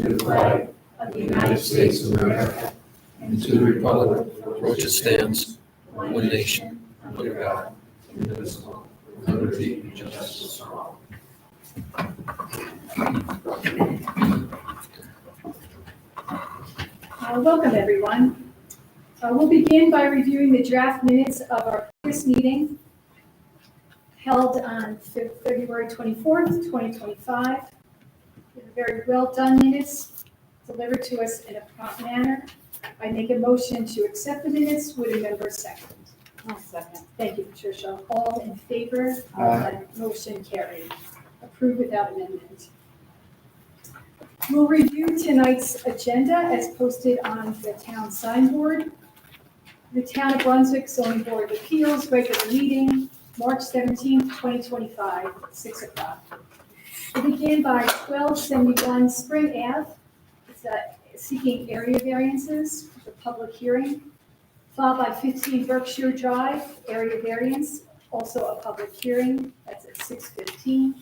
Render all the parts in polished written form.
to the flag of the United States of America and to the republic for which it stands, one nation, under God, indivisible, with liberty and justice for all. Welcome, everyone. We'll begin by reviewing the draft minutes of our previous meeting held on February 24th, 2025. We have very well done minutes delivered to us in a prompt manner. I make a motion to accept the minutes. Would a member second? I'll second. Thank you, Patricia. All in favor? Aye. Motion carried. Approved without amendment. We'll review tonight's agenda as posted on the town signboard. The Town of Brunswick Zoning Board of Appeals regular meeting, March 17th, 2025, 6 o'clock. We'll begin by 1271 Spring Ave. It's seeking area variances, the public hearing. Followed by 15 Berkshire Drive, area variance, also a public hearing. That's at 6:15.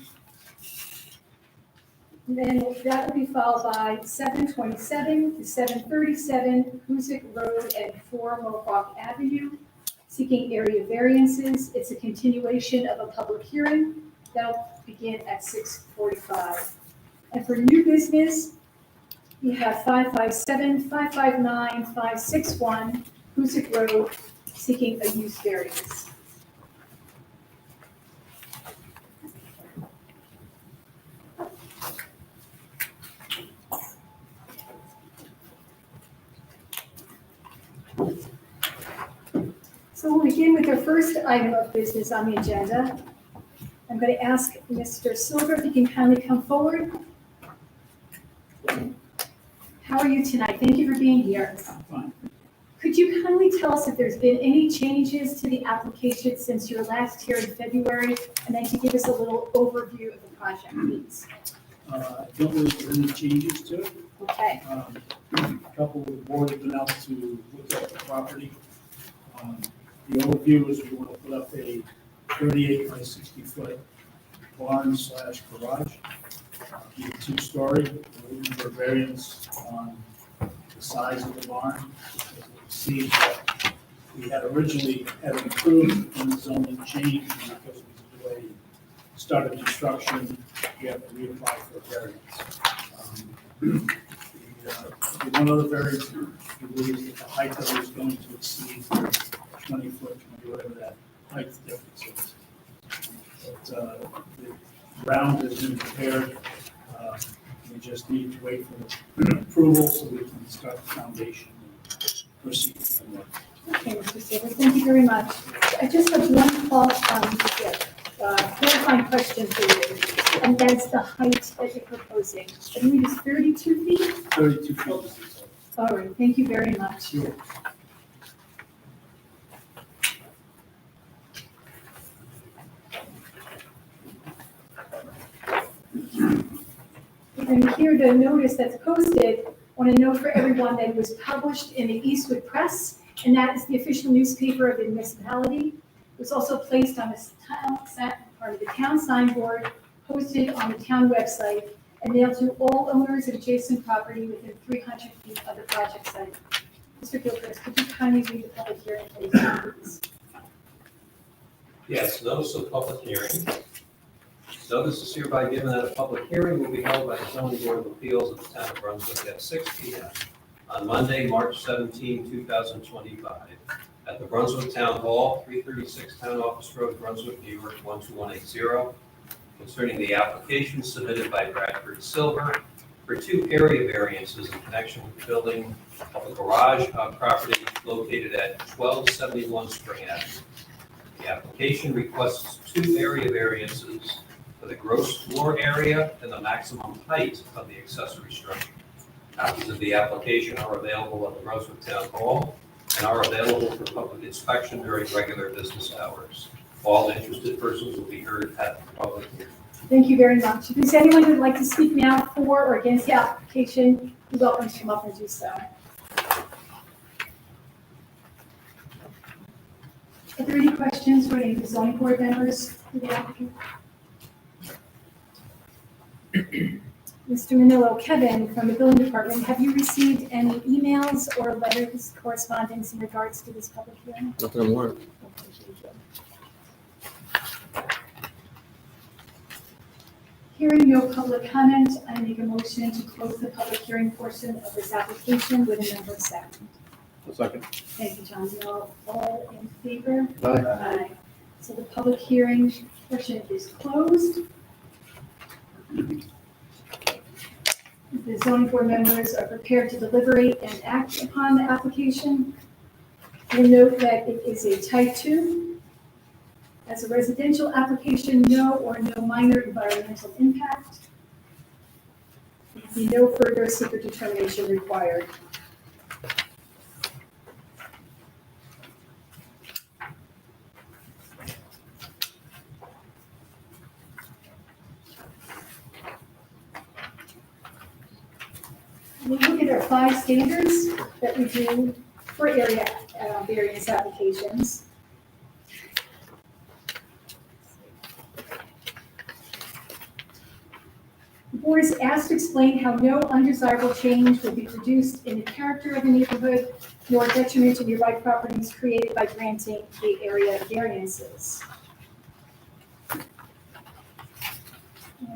Then that will be followed by 727 to 737 Hoosick Road and 4 Mohawk Avenue, seeking area variances. It's a continuation of a public hearing. That'll begin at 6:45. And for new business, we have 557, 559, 561 Hoosick Road, seeking a use variance. So we'll begin with our first item of business on the agenda. I'm going to ask Mr. Silver if he can kindly come forward. How are you tonight? Thank you for being here. Fine. Could you kindly tell us if there's been any changes to the application since your last here in February? And then to give us a little overview of the project, please. I don't believe there are any changes to it. Okay. A couple of the board have been out to look at the property. The overview is we want to put up a 38 by 60 foot barn slash garage. Be a 2-story. We're looking for variance on the size of the barn. As you can see, that we had originally had it approved and the zoning changed because of the delay. Started construction, we have to reapply for a variance. The one other variance, we believe that the height of it is going to exceed 20 foot, whatever that height difference is. But the ground has been prepared. We just need to wait for the approval so we can start the foundation and proceed from there. Okay, Mr. Silver, thank you very much. I just have one clarifying question for you, and that's the height that you're proposing. I believe it's 32 feet? 32 feet. All right, thank you very much. Sure. And here the notice that's posted, I want to note for everyone that it was published in the Eastwood Press, and that is the official newspaper of the municipality. It was also placed on the town signboard, posted on the town website, and mailed to all owners of adjacent property within 300 feet of the project site. Mr. Gilchrist, could you kindly read the public hearing, please? Yes, notice of public hearing. Notice is hereby given that a public hearing will be held by the zoning board of appeals of the town of Brunswick at 6 p.m. on Monday, March 17, 2025, at the Brunswick Town Hall, 336 Town Office Road, Brunswick, New York, 12180, concerning the application submitted by Bradford Silver for 2 area variances in connection with the building of a garage on property located at 1271 Spring Avenue. The application requests 2 area variances for the gross floor area and the maximum height of the accessory structure. Copies of the application are available at the Brunswick Town Hall and are available for public inspection during regular business hours. All interested persons will be heard at the public hearing. Thank you very much. If there's anyone who would like to speak now for or against the application, you're welcome to come up and do so. Are there any questions for any of the zoning board members for the applicant? Mr. Manillo, Kevin from the building department, have you received any emails or letters, correspondence in regards to this public hearing? Nothing I'm aware of. Okay, thank you. Hearing no public comment, I make a motion to close the public hearing portion of this application with a number second. A second. Thank you, John. All in favor? Aye. Aye. So the public hearing portion is closed. The zoning board members are prepared to deliberate and act upon the application. You'll note that it is a type 2. As a residential application, no or no minor environmental impact. There will be no further secret determination required. We look at our 5 standards that we do for area variance applications. The board is asked to explain how no undesirable change will be produced in the character of the neighborhood, nor detriment to nearby properties created by granting the area variances. I'll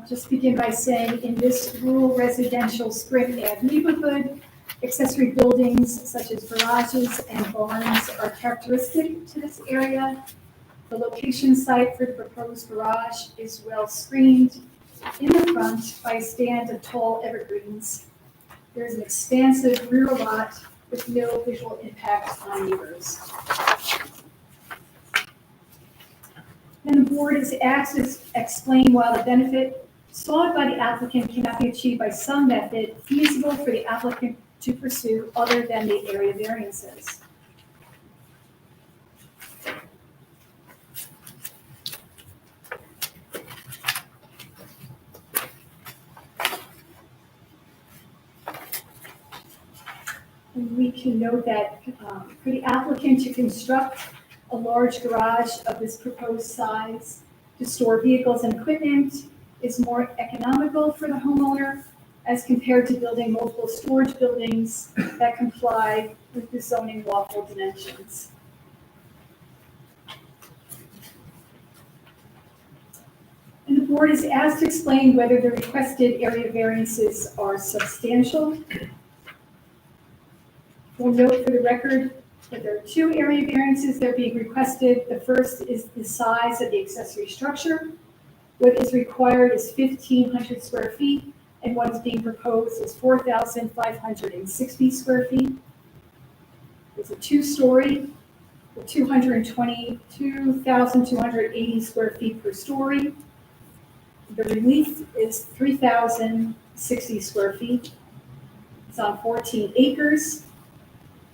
just begin by saying, in this rural residential Spring Ave neighborhood, accessory buildings such as garages and barns are characteristic to this area. The location site for the proposed garage is well screened in the front by a stand of tall evergreens. There is an expansive rear lot with no visual impact on neighbors. Then the board is asked to explain why the benefit sought by the applicant cannot be achieved by some method feasible for the applicant to pursue other than the area variances. And we can note that for the applicant to construct a large garage of this proposed size to store vehicles and equipment is more economical for the homeowner as compared to building multiple storage buildings that comply with the zoning lawful dimensions. And the board is asked to explain whether the requested area variances are substantial. We'll note for the record that there are 2 area variances that are being requested. The first is the size of the accessory structure. What is required is 1,500 square feet, and what is being proposed is 4,560 square feet. It's a 2-story with 222,280 square feet per story. The relief is 3,060 square feet. It's on 14 acres.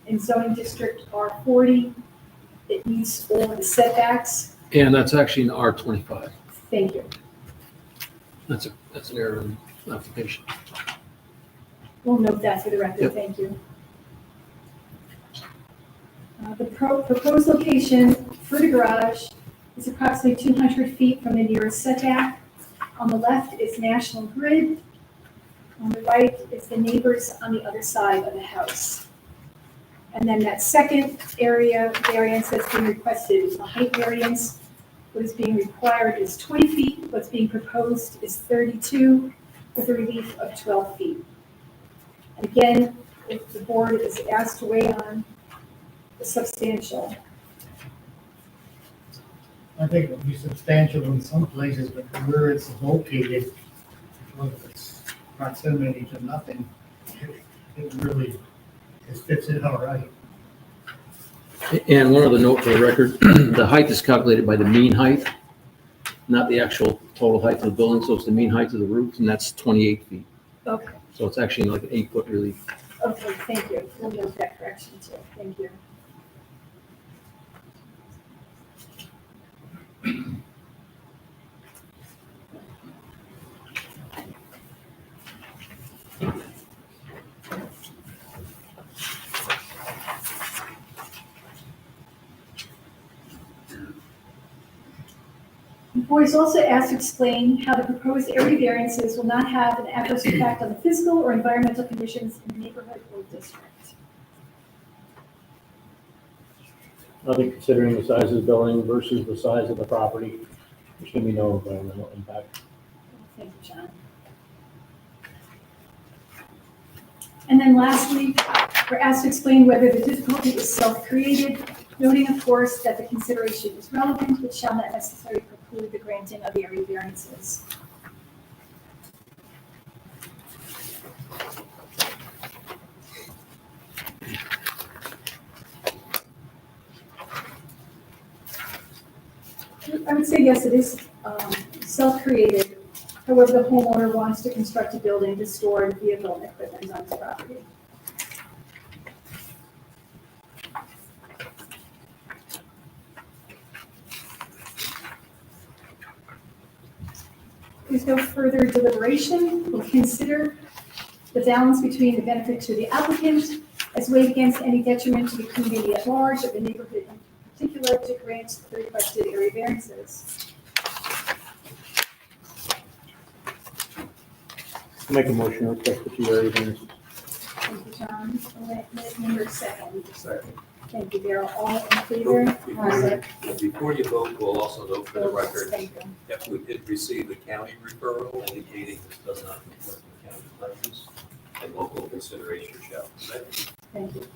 In zoning district R40, it meets all of the setbacks. And that's actually an R25. Thank you. That's an error in the application. We'll note that for the record. Yep. Thank you. The proposed location for the garage is approximately 200 feet from the nearest setback. On the left is National Grid. On the right is the neighbors on the other side of the house. And then that second area variance that's being requested is a height variance. What is being required is 20 feet. What's being proposed is 32 with a relief of 12 feet. And again, if the board is asked to weigh on the substantial. I think it would be substantial in some places, but where it's located, because of its proximity to nothing, it really fits in all right. And one other note for the record, the height is calculated by the mean height, not the actual total height of the building, so it's the mean height of the roof, and that's 28 feet. Okay, So it's actually like an 8-foot relief. okay, thank you. We'll note that correction too. Thank you. board is also asked to explain how the proposed area variances will not have an adverse impact on the physical or environmental conditions in the neighborhood or district. I think considering the size of the building versus the size of the property, there should be no environmental impact. Thank you, John. And then lastly, we're asked to explain whether the difficulty is self-created, noting, of course, that the consideration is relevant, but shall not necessarily preclude the granting of the area variances. I would say yes, it is self-created. However, the homeowner wants to construct a building to store the vehicle and equipment on his property. There's no further deliberation. We'll consider the balance between the benefit to the applicant as weighed against any detriment to the community at large or the neighborhood in particular to grant the requested area variances. Make a motion to request the 2 area variances. Thank you, John. Number second. Second. Thank you, Daryl. All in favor? Before you vote, we'll also note for the record Thank you. that we did receive the county referral indicating this does not conflict with county plans and local consideration shall prevail. Thank you.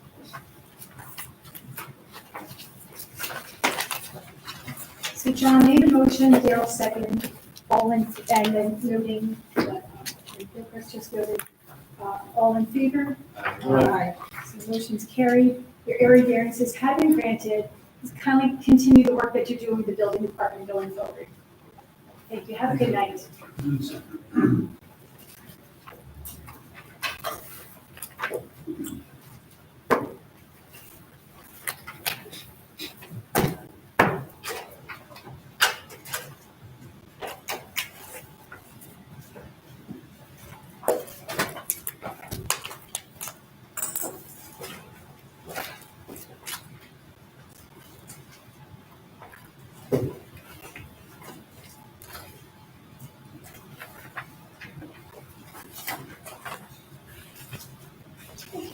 So John made a motion, Daryl seconded, all in, and then noting that, Chris just voted, all in favor? Aye. So the motion's carried. Your area variances have been granted. Just kindly continue the work that you're doing with the building department going forward. Thank you. Have a good night.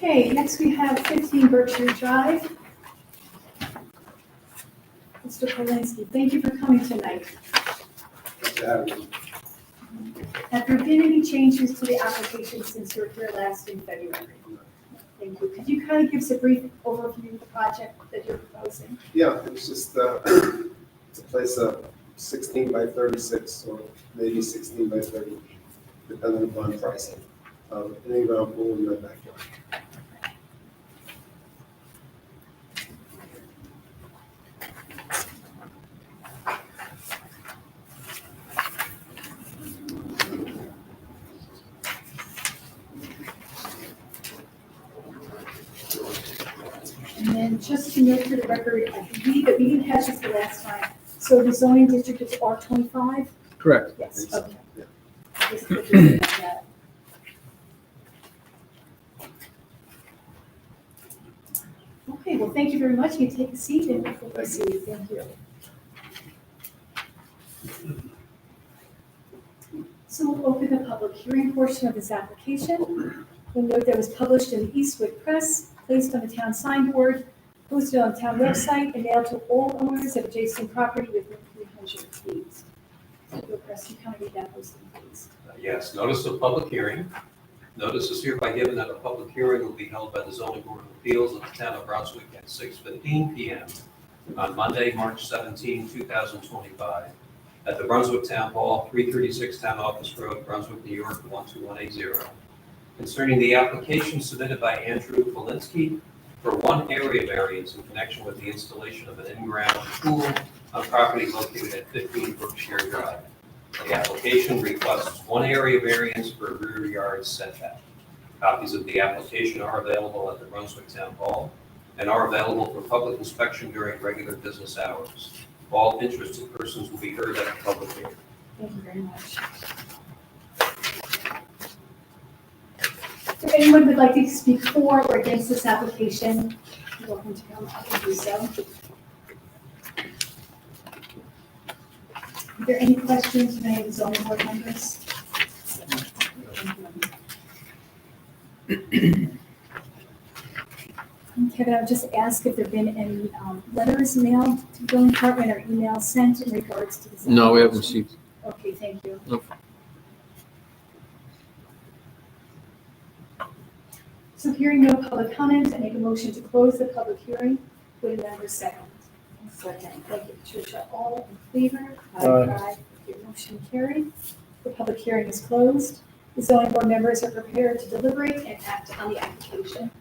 Okay, next we have 15 Berkshire Drive. Mr. Polinsky, thank you for coming tonight. Have there been any changes to the application since you were here last in February? Thank you. Could you kind of give us a brief overview of the project that you're proposing? Yeah, it's just to place a 16 by 36 or maybe 16 by 30, depending upon pricing. An in-ground pool in my backyard. And then just to note for the record, I believe that we didn't have this the last time. So the zoning district is R25? Correct. Yes, okay. Yeah. Just to note that. Okay, well, thank you very much. You can take a seat and we'll proceed. Thank you. So we'll open the public hearing portion of this application. We'll note that it was published in the Eastwood Press, placed on the town signboard, posted on the town website, and mailed to all owners of adjacent property within 300 feet. So, Bill Press, you kind of read that posting, please. Yes, notice of public hearing. Notice is hereby given that a public hearing will be held by the zoning board of appeals of the town of Brunswick at 6:15 p.m. on Monday, March 17, 2025, at the Brunswick Town Hall, 336 Town Office Road, Brunswick, New York, 12180. Concerning the application submitted by Andrew Polinsky for one area variance in connection with the installation of an in-ground pool on property located at 15 Berkshire Drive. The application requests one area variance for rear yard setback. Copies of the application are available at the Brunswick Town Hall and are available for public inspection during regular business hours. All interested persons will be heard at a public hearing. Thank you very much. If anyone would like to speak for or against this application, you're welcome to come up and do so. Are there any questions from any of the zoning board members? Kevin, I would just ask if there have been any letters mailed to the building department or emails sent in regards to this? No, we haven't received. Okay, thank you. Nope. So hearing no public comment, I make a motion to close the public hearing. Would a member second? Second. Thank you, Patricia. All in favor? Aye. Your motion carried. The public hearing is closed. The zoning board members are prepared to deliberate and act on the application.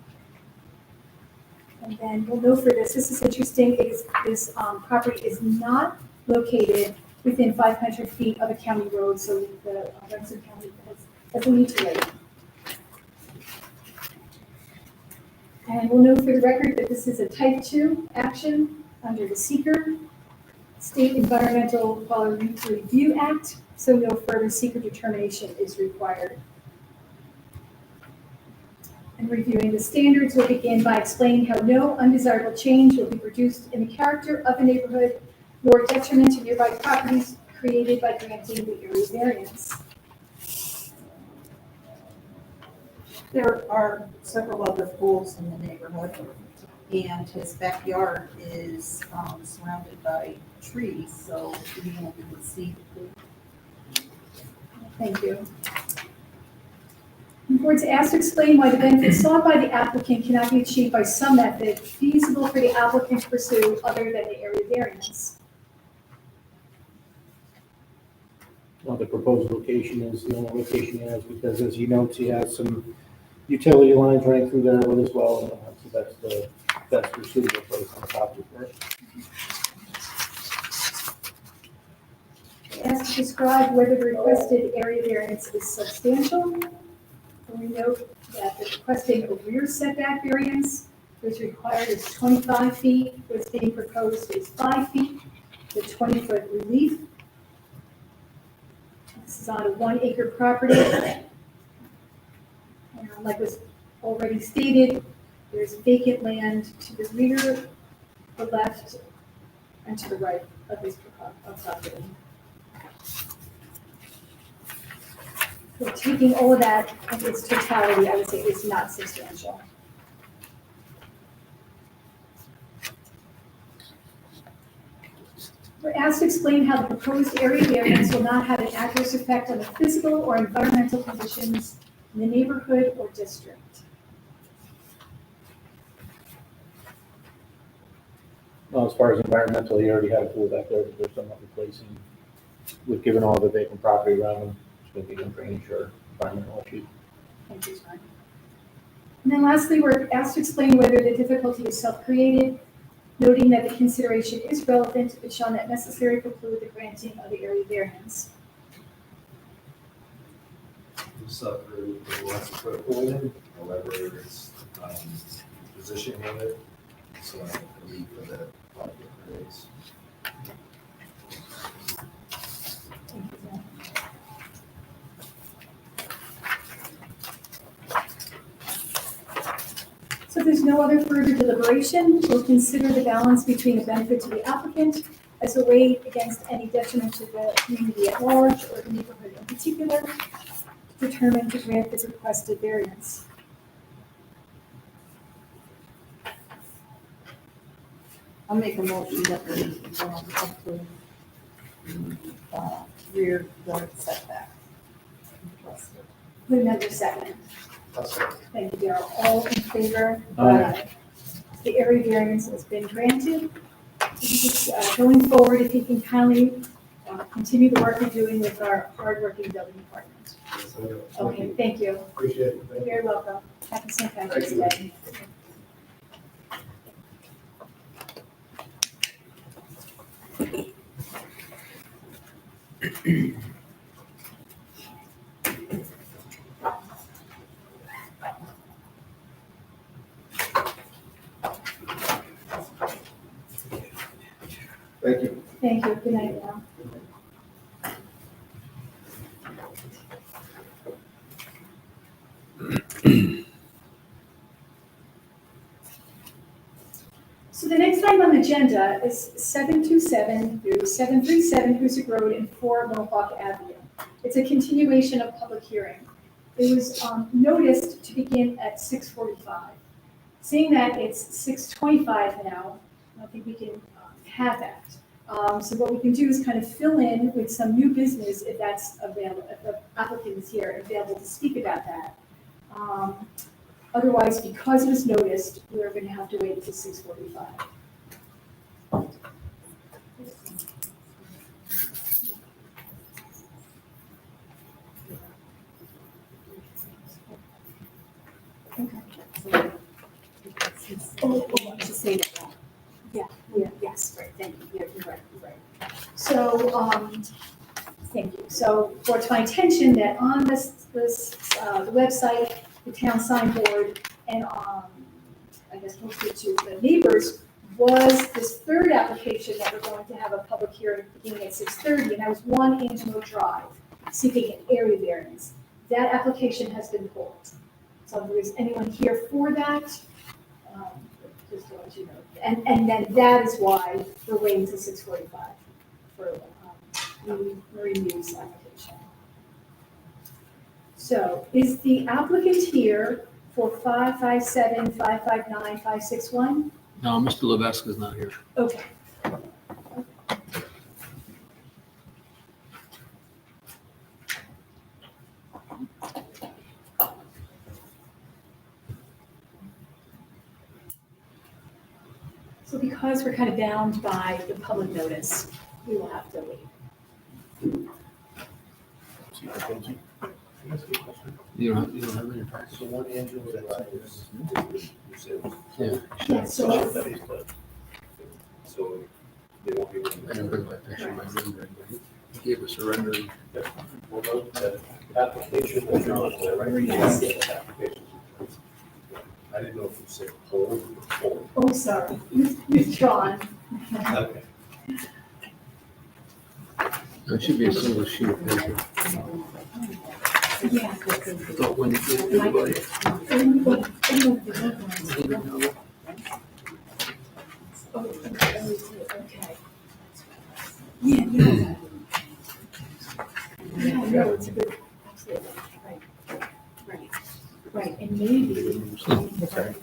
And then we'll know for this is interesting, this property is not located within 500 feet of a county road, so the Rensselaer County has a need to wait. And we'll note for the record that this is a type 2 action under the seeker State Environmental Quality Review Act, so no further seeker determination is required. And reviewing the standards, we'll begin by explaining how no undesirable change will be produced in the character of the neighborhood, nor detriment to nearby properties created by granting the area variance. There are several other pools in the neighborhood, and his backyard is surrounded by trees, so you won't be able to see the pool. Thank you. The board's asked to explain why the benefits sought by the applicant cannot be achieved by some method feasible for the applicant to pursue other than the area variance. Well, the proposed location is the only location he has, because as he notes, he has some utility lines running through there with as well, so that's the best or suitable place on the property for it. Asked to describe whether the requested area variance is substantial. And we note that the requesting a rear setback variance was required is 25 feet, what's being proposed is 5 feet, the 20-foot relief. This is on a 1 acre property. And like was already stated, there's vacant land to the rear, the left, and to the right of this property. So taking all of that in its totality, I would say it's not substantial. We're asked to explain how the proposed area variance will not have an adverse effect on the physical or environmental conditions in the neighborhood or district. Well, as far as environmental, he already had a pool back there that they're somewhat replacing. With given all the vacant property around him, it's going to be no drainage or environmental issue. Thank you, John. And then lastly, we're asked to explain whether the difficulty is self-created, noting that the consideration is relevant, but shall not necessarily preclude the granting of the area variance. Suffered the less put a pool in, however, it's positioning of it, so I need for the project raise. Thank you, John. So if there's no other further deliberation, we'll consider the balance between the benefit to the applicant as a weight against any detriment to the community at large or the neighborhood in particular, determined to grant the requested variance. I'll make a motion that we approve rear yard setback. Would member second? Thank you, Darrell. All in favor? Aye. The area variance has been granted. Just, going forward, if you can kindly continue the work you're doing with our hardworking building department. Okay, thank you. Appreciate it. You're very welcome. Happy St. Patrick's Thank you. Day. Thank you. Thank you. Good night now. So the next item on the agenda is 727 through 737 Hoosick Road and 4 Mohawk Avenue. It's a continuation of public hearing. It was noticed to begin at 6:45. Seeing that it's 6:25 now, I think we can have that. So what we can do is kind of fill in with some new business if that's available, if the applicant is here and available to speak about that. Otherwise, because it was noticed, we're going to have to wait until 6:45. Oh, I should say that. Yeah, yes, right, thank you, you're right. So, thank you. So, brought to my attention that on the website, the town sign board, and, I guess posted to the neighbors, was this third application that we're going to have a public hearing beginning at 6:30, and that was 1 Angelo Drive, seeking an area variance. That application has been pulled. So if there's anyone here for that, just to let you know. And then that is why we're waiting till 6:45 for Marie Mew's application. So is the applicant here for 557, 559, 561? No, Mr. Levesque is not here. Okay. So because we're kind of bound by the public notice, we will have to wait. You don't have any practice. So one Angelo Drive is, you said, Yeah, so so they won't be. I didn't bring my picture, my rendering. He gave us a rendering. Well, the application was drawn, so right? Yes. Application. I didn't know if you said hold or hold. oh, sorry, withdrawn. Okay. It should be a single sheet of paper. Yeah. I thought when you gave everybody. Okay. Yeah, yeah. Yeah, no, it's a good, absolutely, right, and maybe. Okay.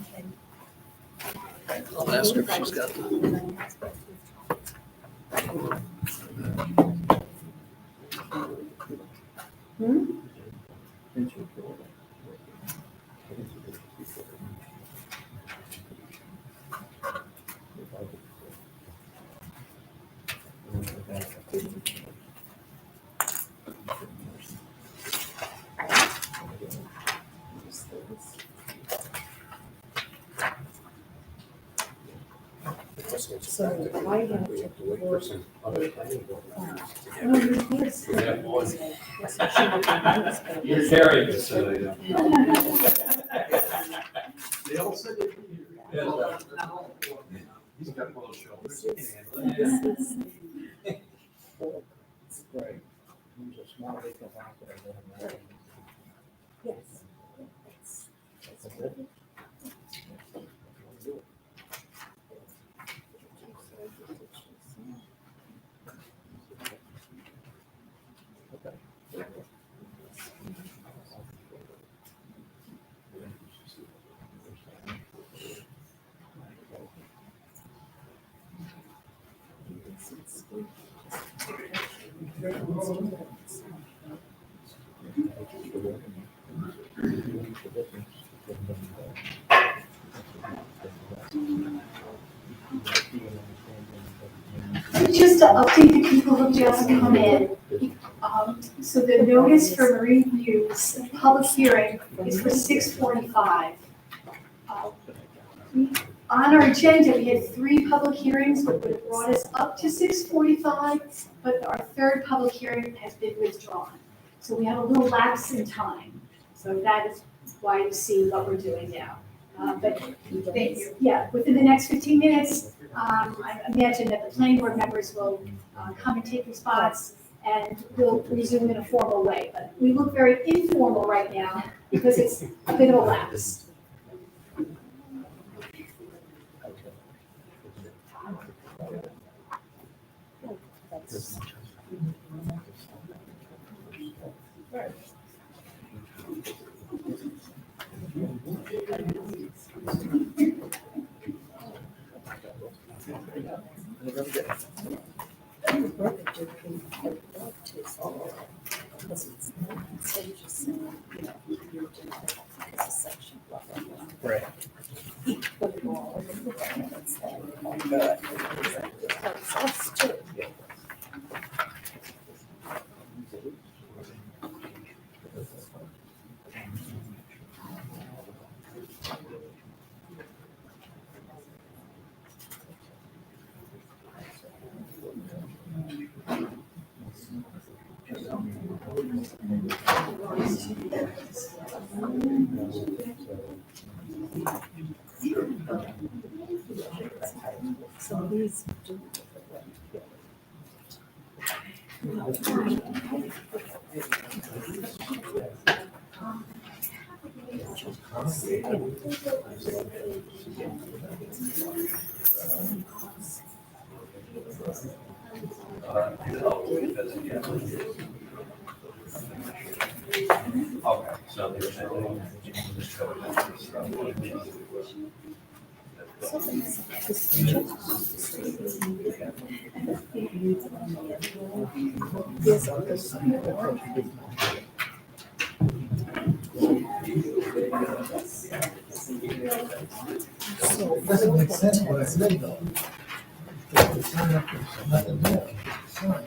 I'll ask her if she's got them. So I have We have to wait for some other planning board members to get. Yes. We have one. Yes. You're carrying this, so I know. They all said they He's got one of those shoulders. He can handle it. Right. Use a small vehicle out there. Yes. That's it. Just to update the people who just come in, so the notice for Marine View's public hearing is for 6:45. On our agenda, we had 3 public hearings, which would have brought us up to 6:45, but our third public hearing has been withdrawn. So we have a little lapse in time. So that is why you see what we're doing now. But yeah, within the next 15 minutes, I imagine that the planning board members will come and take their spots, and we'll resume in a formal way. But we look very informal right now because it's a bit of a lapse. Right. So he's Okay, so they're saying. Doesn't make sense what I said though. The sign up is nothing there. Sign.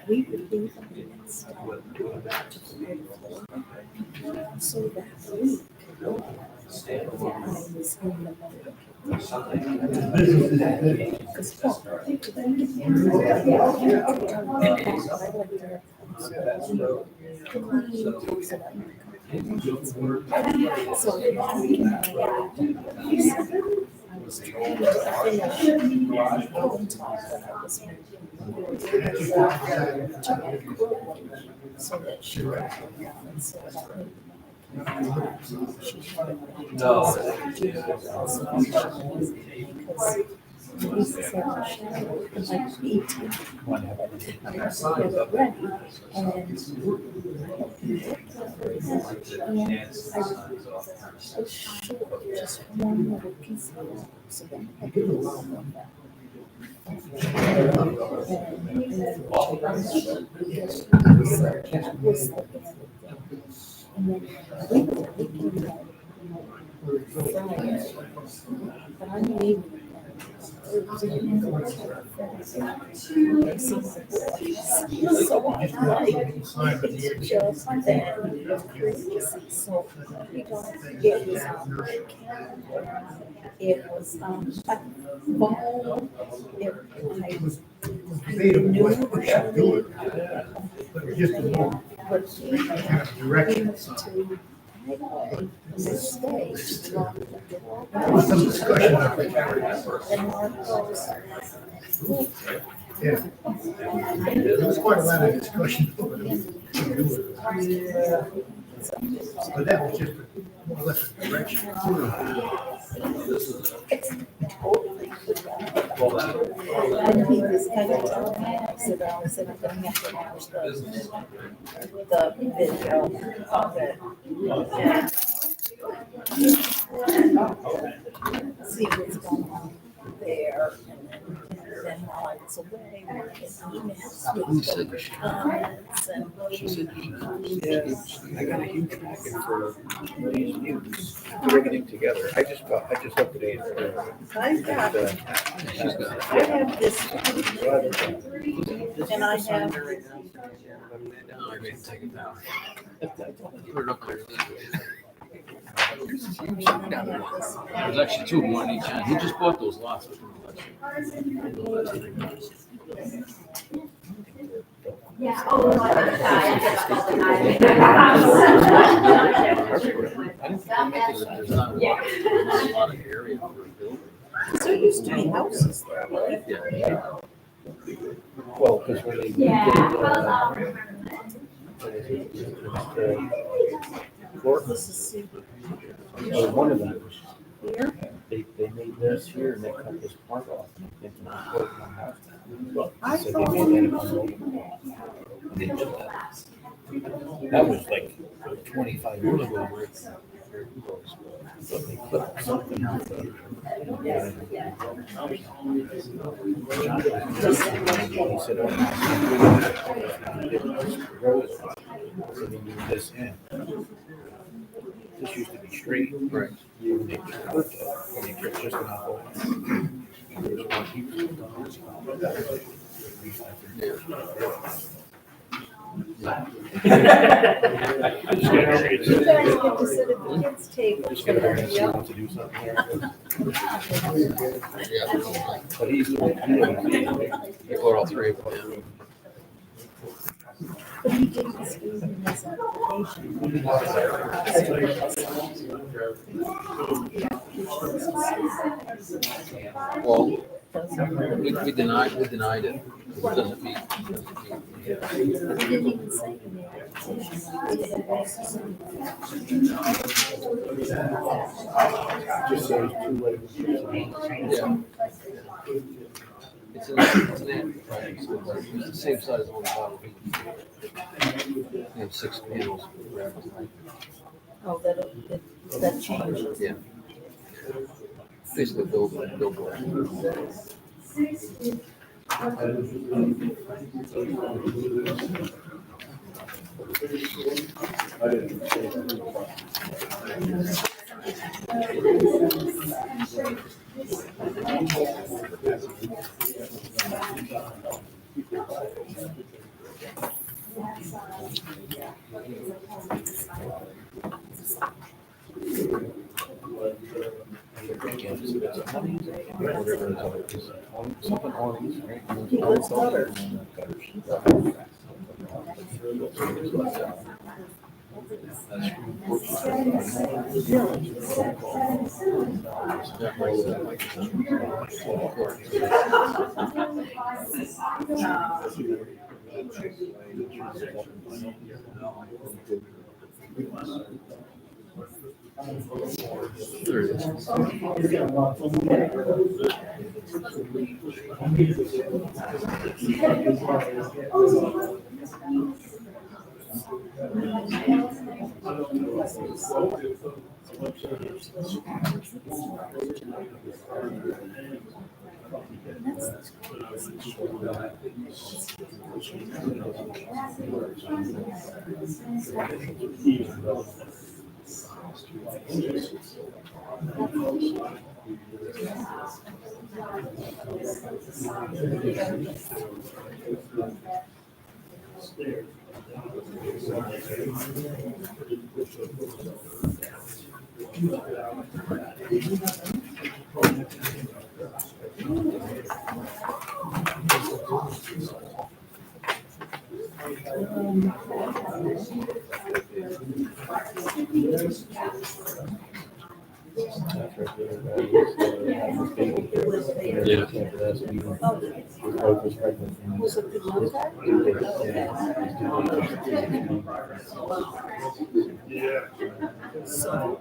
we would leave them and stuff. So that week, I was in the so that she would and so that just one little piece of it, so then I could do all of that. And then we were looking at Friday, but I knew so I'm like, it's just that crazy, so we don't get this on my calendar. It was, I fall, I knew it was But it's just a little but he kind of direction. went to Highway, the stage, There was some discussion of it. and Marcos. Yeah. There was quite a lot of discussion over it. But that was just more or less a direction. Totally and he was kind of telling me, I said, I'm gonna have to watch the video of it. And see what's going on there, and then while I was away, we were getting emails with the comments and. She said, I got a huge packet for these news. We're getting together. I just looked at it. I've got, She's got. I have this, and I have, No, I didn't take it down. Put it up there. There's actually two, one each end. He just bought those lots. Yeah, oh, I didn't think there's not a lot of area for a building. there used to be houses there, right? Yeah. Well, because when they did, This is super one of them, here. they made this here and they cut this part off. I Said thought they made that unbuildable. They did that. That was like 25 years ago. But they put something out there. He said, "Oh, so they moved this in. This used to be straight. Right. When they flipped it, when they took just enough over. There's one huge. You guys get to sit at the kids' table. Just get her and see what to do something there. But he's, People are all three of them. But he didn't squeeze in his Well, we denied it. It doesn't mean. He didn't even say in the just so he's too late. Yeah. It's an amplifier, so it's the same size as one bottle. They have 6 panels. Oh, that changed. Yeah. Basically billboard. Something orange, right? He puts butter. There it is. Yeah. Was it the Monday? So, yeah, so.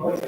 What's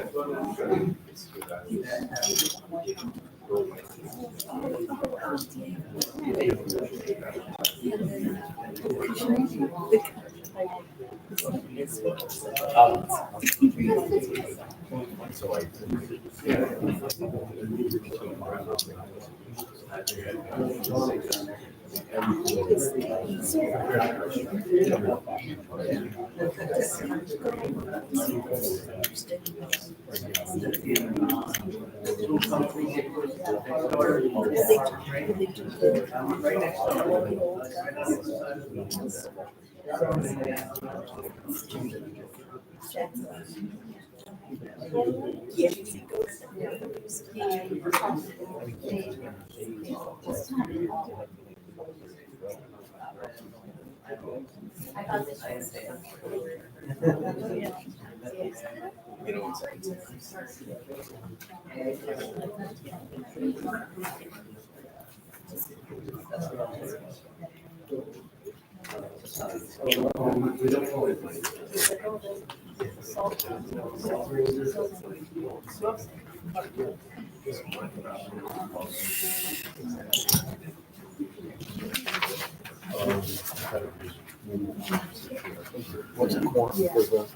a quorum for the?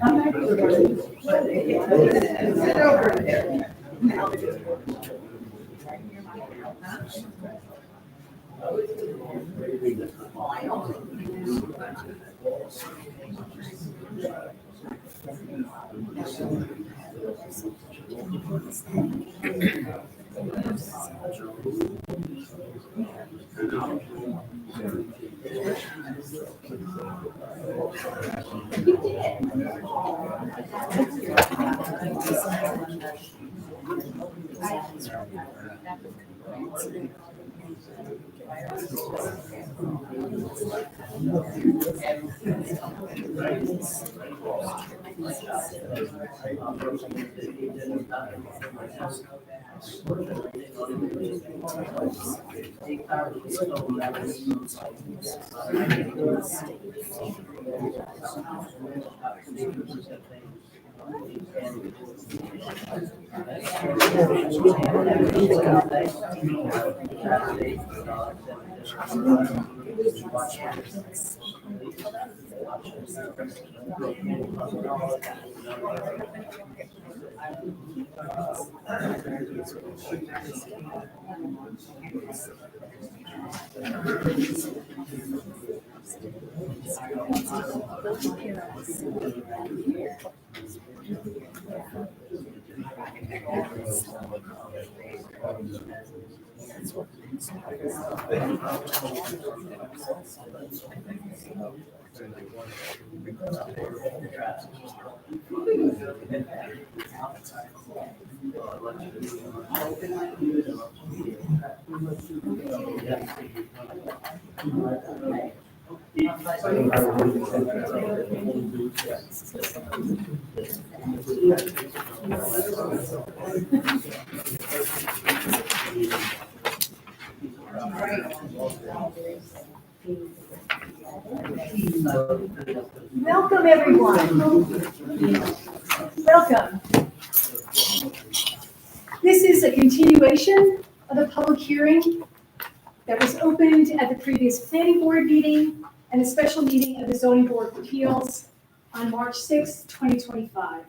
I'm not gonna go to- Sit over there. Welcome, everyone. Welcome. This is a continuation of the public hearing that was opened at the previous planning board meeting and a special meeting of the zoning board of appeals on March 6, 2025.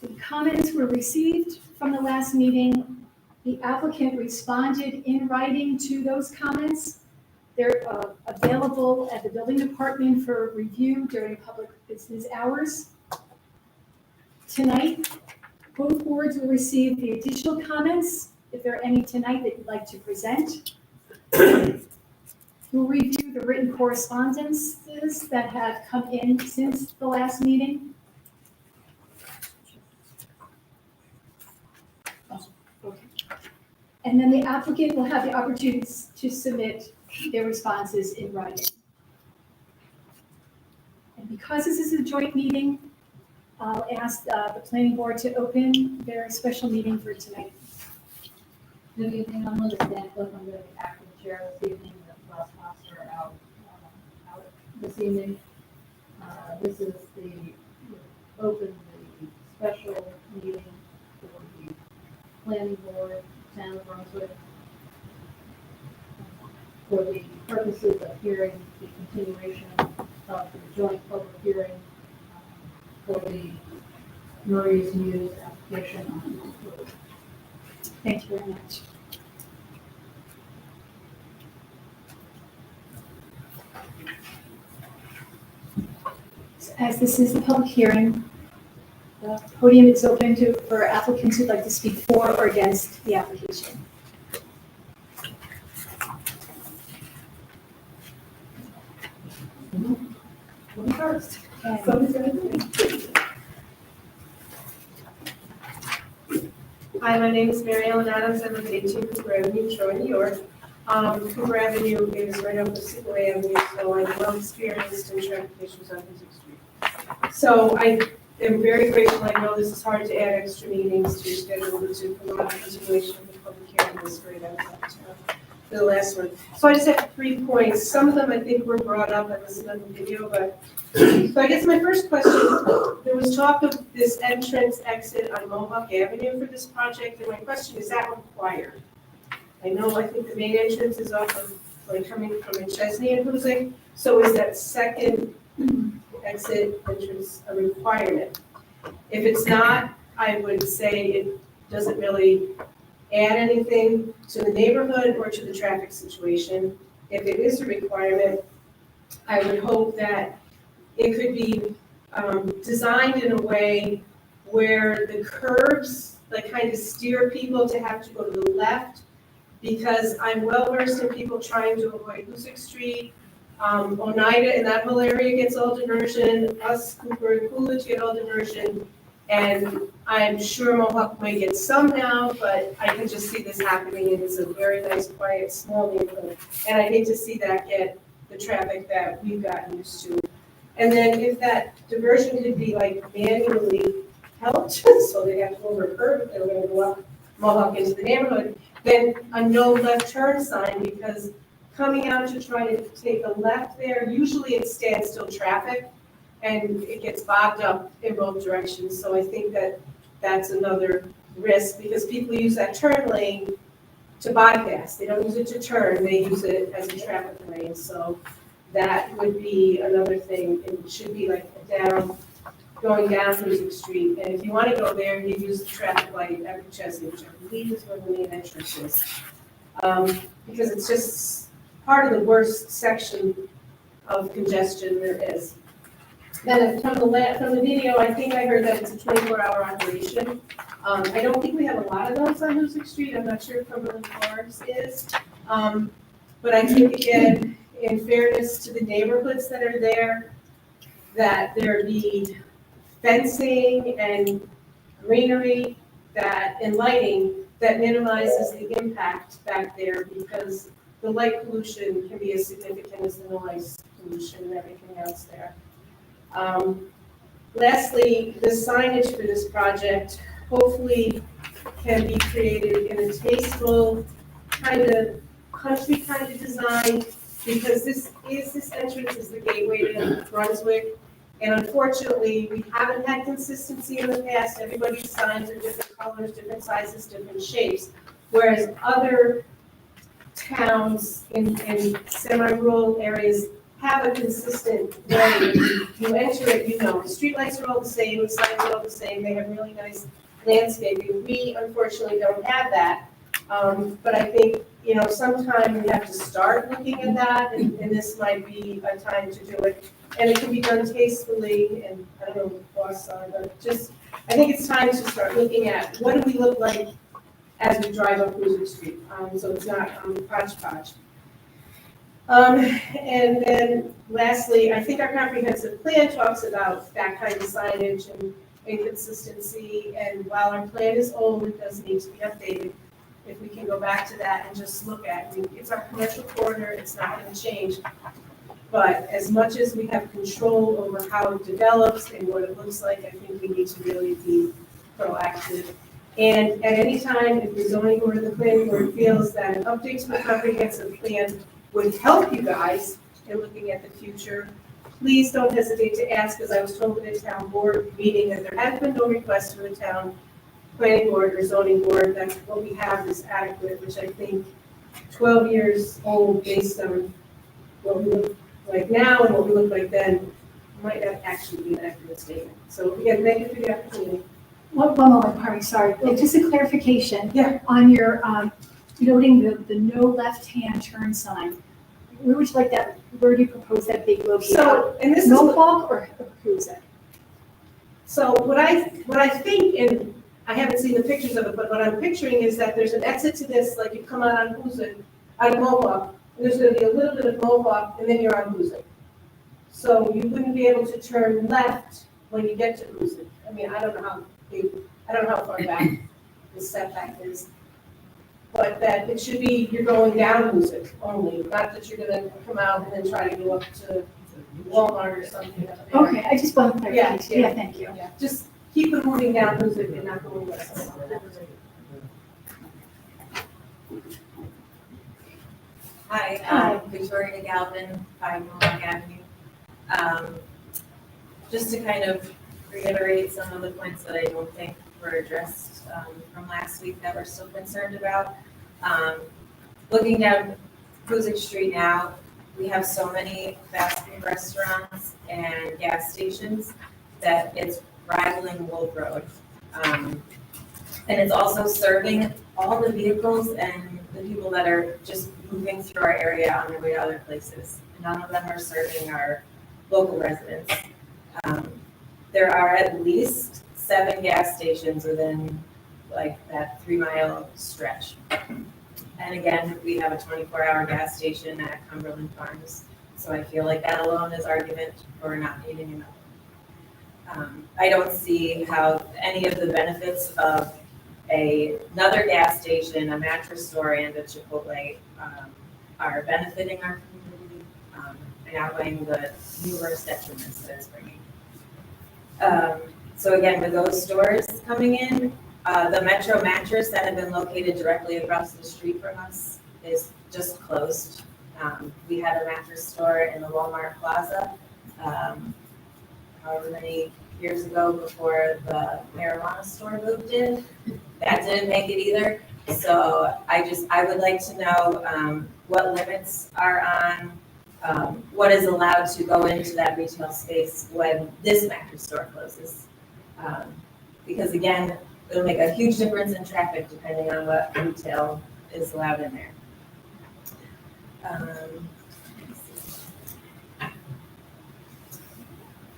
The comments were received from the last meeting. The applicant responded in writing to those comments. They're available at the building department for review during public business hours. Tonight, both boards will receive the additional comments, if there are any tonight that you'd like to present. We'll review the written correspondences that have come in since the last meeting. And then the applicant will have the opportunity to submit their responses in writing. And because this is a joint meeting, I'll ask the planning board to open their special meeting for tonight. Good evening, I'm Linda Stanford, I'm going to be acting chair this evening, the last officer out this evening. This is open the special meeting for the planning board, town of Brunswick, for the purposes of hearing the continuation of the joint public hearing for the Murray's Muse application on North Road. Thank you very much. As this is the public hearing, the podium is open for applicants who'd like to speak for or against the application. First. Hi, my name is Mary Ellen Adams. I live at 18 Cooper Avenue, Troy, New York. Cooper Avenue is right up the Seaway Avenue, so I'm well experienced in traffic issues on Physic Street. So I am very grateful. I know this is hard to add extra meetings to schedule to promote the continuation of the public hearing this great for the last one. So I just have 3 points. Some of them I think were brought up. I listened on the video, but so I guess my first question, there was talk of this entrance exit on Mohawk Avenue for this project, and my question, is that required? I think the main entrance is off of like coming from McChesney and Hoosick. So is that second exit entrance a requirement? If it's not, I would say it doesn't really add anything to the neighborhood or to the traffic situation. If it is a requirement, I would hope that it could be designed in a way where the curbs, like kind of steer people to have to go to the left, because I'm well versed in people trying to avoid Hoosick Street. Oneida and that whole area gets all diversion, us, Cooper and Coolidge get all diversion, and I'm sure Mohawk might get some now, but I can just see this happening, and it's a very nice, quiet, small neighborhood, and I hate to see that get the traffic that we've gotten used to. And then if that diversion could be like manually helped, so they have to go over a curb if they were gonna go up Mohawk into the neighborhood, then a no left turn sign, because coming out to try to take a left there, usually it's standstill traffic and it gets bogged up in both directions. So I think that that's another risk, because people use that turn lane to bypass. They don't use it to turn, they use it as a traffic lane. So that would be another thing. It should be like going down Hoosick Street. And if you want to go there, you use the traffic light at McChesney, which I believe is where the main entrance is. Because it's just part of the worst section of congestion there is. Then from the video, I think I heard that it's a 24-hour operation. I don't think we have a lot of those on Hoosick Street. I'm not sure if Cumberland Farms is. But I think, again, in fairness to the neighborhoods that are there, that there be fencing and greenery and lighting that minimizes the impact back there, because the light pollution can be as significant as the noise pollution and everything else there. Lastly, the signage for this project hopefully can be created in a tasteful, kind of country kind of design, because this entrance is the gateway to Brunswick. And unfortunately, we haven't had consistency in the past. Everybody's signs are different colors, different sizes, different shapes. Whereas other towns in semi-rural areas have a consistent way. You enter it, you know, the streetlights are all the same, the signs are all the same, they have really nice landscaping. We unfortunately don't have that. But I think, you know, sometime we have to start looking at that, and this might be a time to do it. And it can be done tastefully, and I don't know what boss are, but just, I think it's time to start looking at what do we look like as we drive up Hoosick Street, so it's not hodgepodge. And then lastly, I think our comprehensive plan talks about that kind of signage and inconsistency, and while our plan is old, it does need to be updated. If we can go back to that and just look at, I mean, it's our commercial corridor, it's not gonna change. But as much as we have control over how it develops and what it looks like, I think we need to really be proactive. And at any time, if the zoning board or the planning board feels that an update to the comprehensive plan would help you guys in looking at the future, please don't hesitate to ask, because I was told at a town board meeting that there has been no request to the town planning board or zoning board, that what we have is adequate, which I think 12 years old based on what we look like now and what we look like then might not actually be an accurate statement. So again, thank you for the opportunity. One moment, Harvey, sorry. Just a clarification. Yeah. On your noting the no left-hand turn sign, where would you like that, where do you propose that big located? So, and this is Norfolk or Hoosick? So what I think, and I haven't seen the pictures of it, but what I'm picturing is that there's an exit to this, like you come out on Hoosick, out of Mohawk, and there's gonna be a little bit of Mohawk, and then you're on Hoosick. So you wouldn't be able to turn left when you get to Hoosick. I mean, I don't know how far back the setback is. But that it should be, you're going down Hoosick only, not that you're gonna come out and then try to go up to Walmart or something up there. Okay, I just want to clarify. Yeah. Yeah, thank you. Yeah, just keep it moving down Hoosick and not going west. Hi, Victoria Galvin, 5 Mohawk Avenue. Just to kind of reiterate some of the points that I don't think were addressed from last week that we're still concerned about. Looking down Hoosick Street now, we have so many fast food restaurants and gas stations that it's rivaling Wolf Road. And it's also serving all the vehicles and the people that are just moving through our area on their way to other places. None of them are serving our local residents. There are at least 7 gas stations within like that 3-mile stretch. And again, we have a 24-hour gas station at Cumberland Farms. So I feel like that alone is argument for not needing another. I don't see how any of the benefits of another gas station, a mattress store, and a Chipotle are benefiting our community and outweighing the numerous detriments that it's bringing. So again, with those stores coming in, the Metro Mattress that had been located directly across the street from us is just closed. We had a mattress store in the Walmart Plaza, however many years ago before the marijuana store moved in. That didn't make it either. So I would like to know what limits are on what is allowed to go into that retail space when this mattress store closes. Because again, it'll make a huge difference in traffic depending on what retail is allowed in there.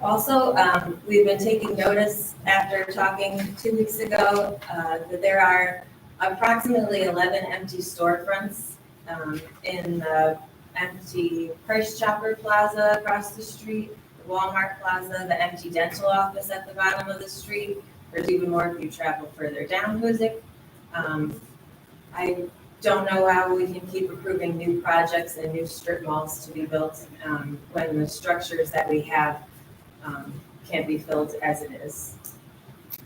Also, we've been taking notice after talking 2 weeks ago that there are approximately 11 empty storefronts in the empty Price Chopper Plaza across the street, the Walmart Plaza, the empty dental office at the bottom of the street. There's even more if you travel further down Hoosick. I don't know how we can keep approving new projects and new strip malls to be built when the structures that we have can't be filled as it is.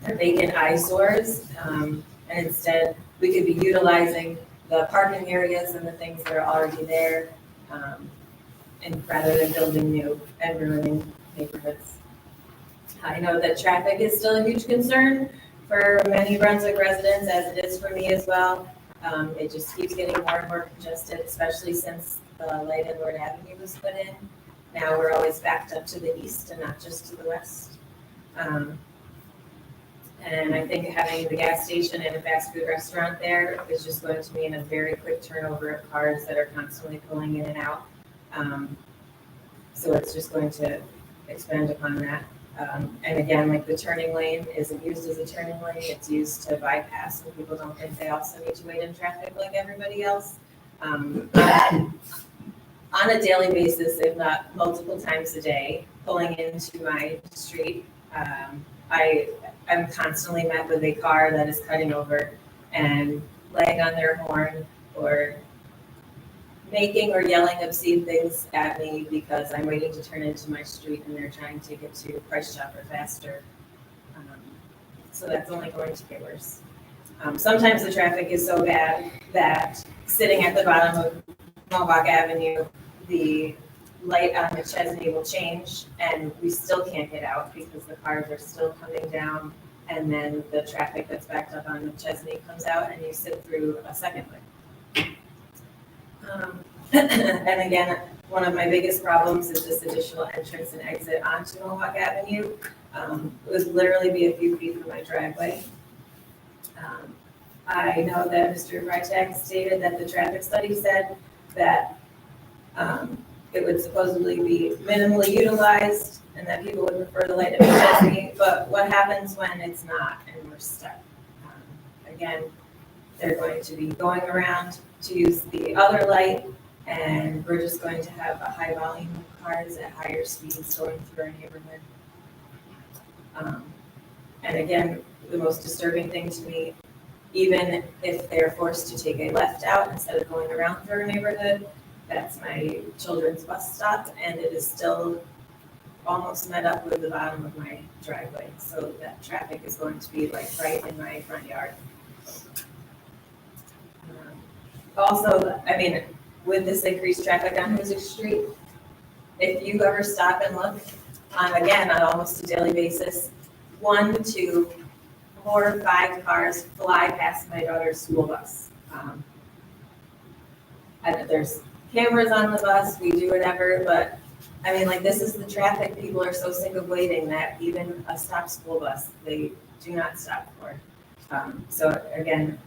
They're vacant eyesores, and instead we could be utilizing the parking areas and the things that are already there, and rather than building new and ruining neighborhoods. I know that traffic is still a huge concern for many Brunswick residents, as it is for me as well. It just keeps getting more and more congested, especially since the light in Lord Avenue was put in. Now we're always backed up to the east and not just to the west. And I think having the gas station and a fast food restaurant there is just going to mean a very quick turnover of cars that are constantly pulling in and out. So it's just going to expand upon that. And again, like the turning lane isn't used as a turning lane, it's used to bypass, and people don't think they also need to wait in traffic like everybody else. On a daily basis, if not multiple times a day, pulling into my street, I'm constantly met with a car that is cutting over and laying on their horn or making or yelling obscene things at me because I'm waiting to turn into my street and they're trying to get to Price Chopper faster. So that's only going to get worse. Sometimes the traffic is so bad that sitting at the bottom of Mohawk Avenue, the light on McChesney will change and we still can't get out because the cars are still coming down, and then the traffic that's backed up on McChesney comes out and you sit through a second way. And again, one of my biggest problems is this additional entrance and exit onto Mohawk Avenue. It would literally be a few feet from my driveway. I know that Mr. Freitag stated that the traffic study said that it would supposedly be minimally utilized and that people would prefer the light at McChesney, but what happens when it's not and we're stuck? Again, they're going to be going around to use the other light, and we're just going to have a high volume of cars at higher speeds going through our neighborhood. And again, the most disturbing thing to me, even if they're forced to take a left out instead of going around through our neighborhood, that's my children's bus stop, and it is still almost met up with the bottom of my driveway. So that traffic is going to be like right in my front yard. Also, I mean, with this increased traffic on Hoosick Street, if you ever stop and look, again, on almost a daily basis, 1 to 4 or 5 cars fly past my daughter's school bus. And there's cameras on the bus, we do whatever, but, I mean, like, this is the traffic, people are so sick of waiting that even a stop school bus, they do not stop for. So again,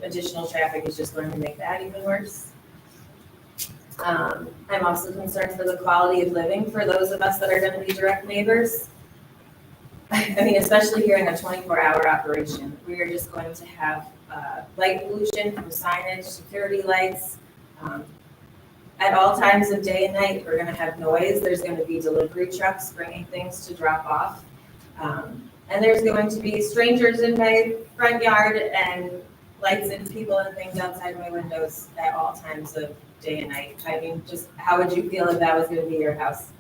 additional traffic is just going to make that even worse. I'm also concerned for the quality of living for those of us that are gonna be direct neighbors. I mean, especially here in a 24-hour operation, we are just going to have light pollution from signage, security lights. At all times of day and night, we're gonna have noise. There's gonna be delivery trucks bringing things to drop off. And there's going to be strangers in my front yard and lights and people and things outside my windows at all times of day and night. I mean, just how would you feel if that was gonna be your house?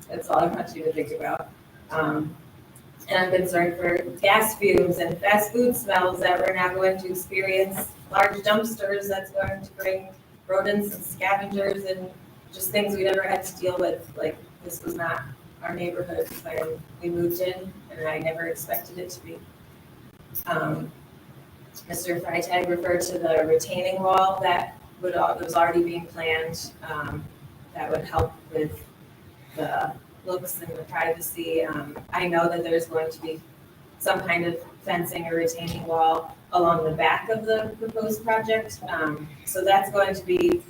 That's all I want you to think about. And I'm concerned for gas fumes and fast food smells that we're now going to experience, large dumpsters that's going to bring rodents and scavengers and just things we never had to deal with. Like, this was not our neighborhood when we moved in, and I never expected it to be. Mr. Freitag referred to the retaining wall that was already being planned, that would help with the looks and the privacy. I know that there's going to be some kind of fencing or retaining wall along the back of the proposed project. So that's going to be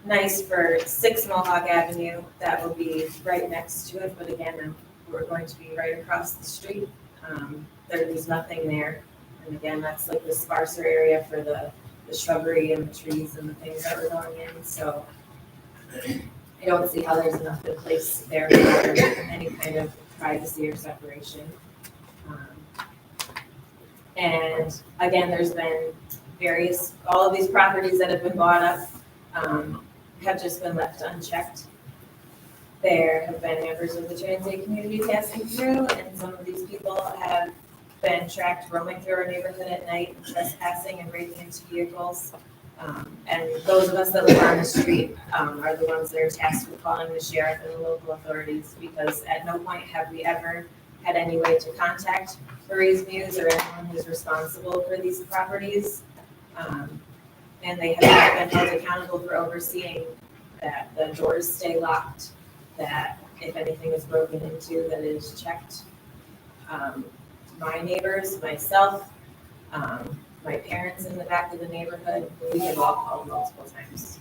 nice for 6 Mohawk Avenue. That will be right next to it, but again, we're going to be right across the street. There's nothing there. And again, that's like the sparser area for the shrubbery and the trees and the things that were going in. So I don't see how there's enough in place there for any kind of privacy or separation. And again, there's been all of these properties that have been bought up have just been left unchecked. There have been members of the transient community passing through, and some of these people have been tracked roaming through our neighborhood at night, trespassing and breaking into vehicles. And those of us that live on the street are the ones that are tasked with calling the sheriff and the local authorities, because at no point have we ever had any way to contact Marie's Muse or anyone who's responsible for these properties. And they have not been held accountable for overseeing that the doors stay locked, that if anything is broken into, that it is checked. My neighbors, myself, my parents in the back of the neighborhood, we have all called multiple times.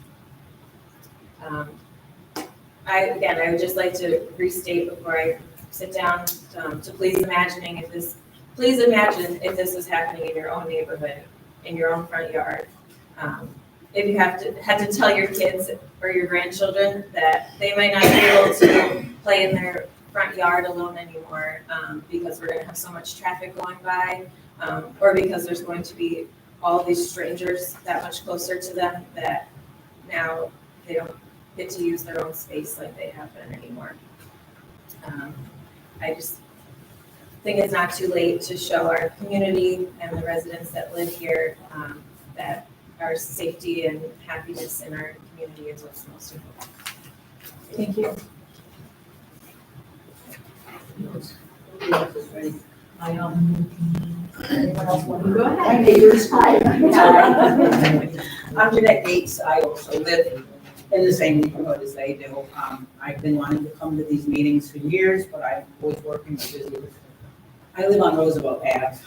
I would just like to restate before I sit down to please imagine if this was happening in your own neighborhood, in your own front yard. If you had to tell your kids or your grandchildren that they might not be able to play in their front yard alone anymore because we're going to have so much traffic going by, or because there's going to be all these strangers that much closer to them that now they don't get to use their own space like they have been anymore. I just think it's not too late to show our community and the residents that live here that our safety and happiness in our community is what's most important. Thank you. Anyone else want to go ahead? My neighbors, hi. Hi. I'm Jeanette Gates. I also live in the same neighborhood as they do. I've been wanting to come to these meetings for years, but I'm always working busy. I live on Roosevelt Ave.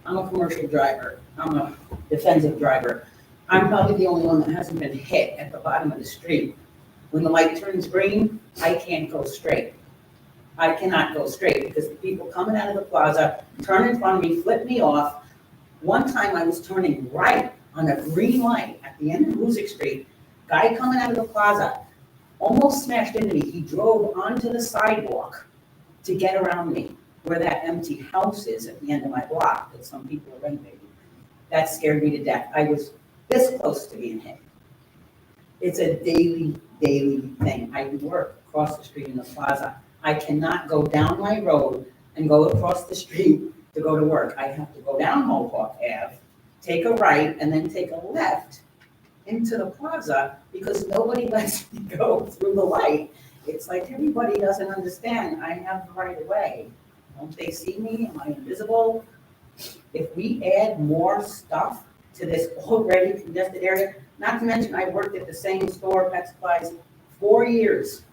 I'm a commercial driver. I'm a defensive driver. I'm probably the only one that hasn't been hit at the bottom of the street. When the light turns green, I can't go straight. I cannot go straight because the people coming out of the plaza turn in front of me, flip me off. One time I was turning right on a green light at the end of Hoosick Street. Guy coming out of the plaza almost smashed into me. He drove onto the sidewalk to get around me where that empty house is at the end of my block that some people are renovating. That scared me to death. I was this close to being hit. It's a daily thing. I work across the street in the plaza. I cannot go down my road and go across the street to go to work. I have to go down Mohawk Ave, take a right, and then take a left into the plaza because nobody lets me go through the light. It's like everybody doesn't understand. I have the right of way. Don't they see me? Am I invisible? If we add more stuff to this already congested area, Not to mention, I worked at the same store, Pet Supplies, 4 years.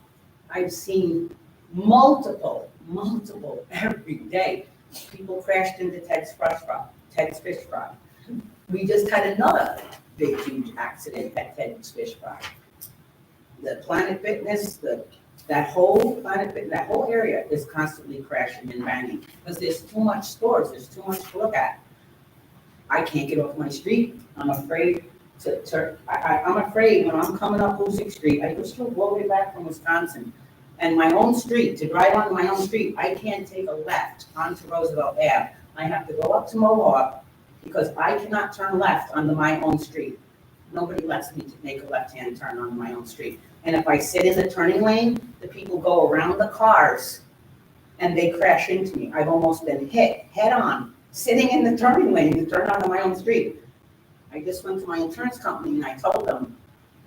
I've seen multiple every day. People crashed into Ted's Fish Fry. We just had another big, huge accident at Ted's Fish Fry. The Planet Fitness, that whole area is constantly crashing and banging because there's too much stores, there's too much to look at. I can't get off my street. I'm afraid I'm afraid when I'm coming up Hoosick Street, I used to go way back from Wisconsin. And my own street, to drive onto my own street, I can't take a left onto Roosevelt Ave. I have to go up to Mohawk because I cannot turn left onto my own street. Nobody lets me to make a left-hand turn onto my own street. And if I sit in the turning lane, the people go around the cars and they crash into me. I've almost been hit head on, sitting in the turning lane to turn onto my own street. I just went to my insurance company and I told them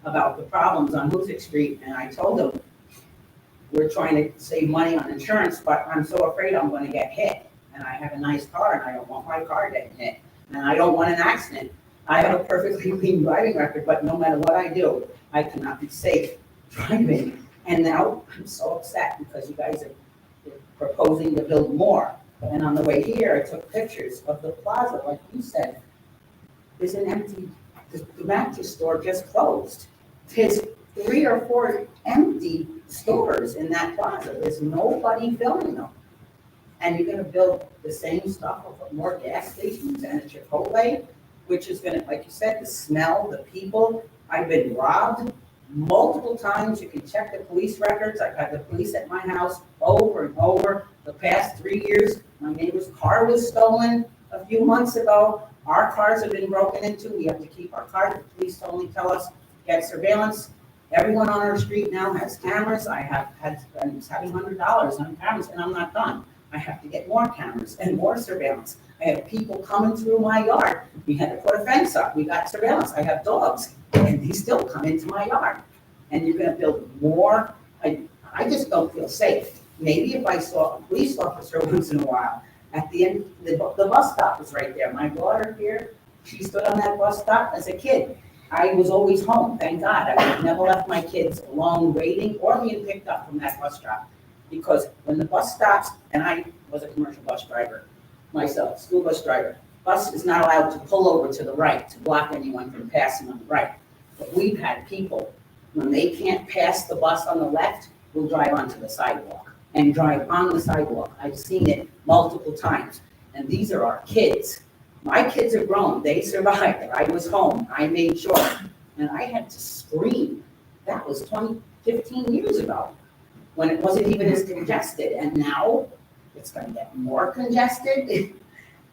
about the problems on Hoosick Street, and I told them, we're trying to save money on insurance, but I'm so afraid I'm gonna get hit. And I have a nice car and I don't want my car getting hit. And I don't want an accident. I have a perfectly clean driving record, but no matter what I do, I cannot be safe driving. And now I'm so upset because you guys are proposing to build more. And on the way here, I took pictures of the plaza, like you said. There's an empty, the mattress store just closed. There's 3 or 4 empty stores in that plaza. There's nobody filling them. And you're gonna build the same stuff with more gas stations and a Chipotle, which is gonna, like you said, the smell, the people. I've been robbed multiple times. You can check the police records. I've had the police at my house over and over. The past 3 years, my neighbor's car was stolen a few months ago. Our cars have been broken into. We have to keep our cars. The police only tell us get surveillance. Everyone on our street now has cameras. I'm having $100 on cameras, and I'm not done. I have to get more cameras and more surveillance. I have people coming through my yard. We had to put a fence up. We got surveillance. I have dogs, and these still come into my yard. And you're gonna build more. I just don't feel safe. Maybe if I saw a police officer once in a while. At the end, the bus stop is right there. My daughter here, she stood on that bus stop as a kid. I was always home, thank God. I never left my kids alone waiting or being picked up from that bus stop. Because when the bus stops, and I was a commercial bus driver myself, school bus driver, bus is not allowed to pull over to the right to block anyone from passing on the right. But we've had people, when they can't pass the bus on the left, will drive onto the sidewalk and drive on the sidewalk. I've seen it multiple times. And these are our kids. My kids are grown. They survived. I was home. I made sure. And I had to scream. That was 15 years ago when it wasn't even as congested. And now it's going to get more congested.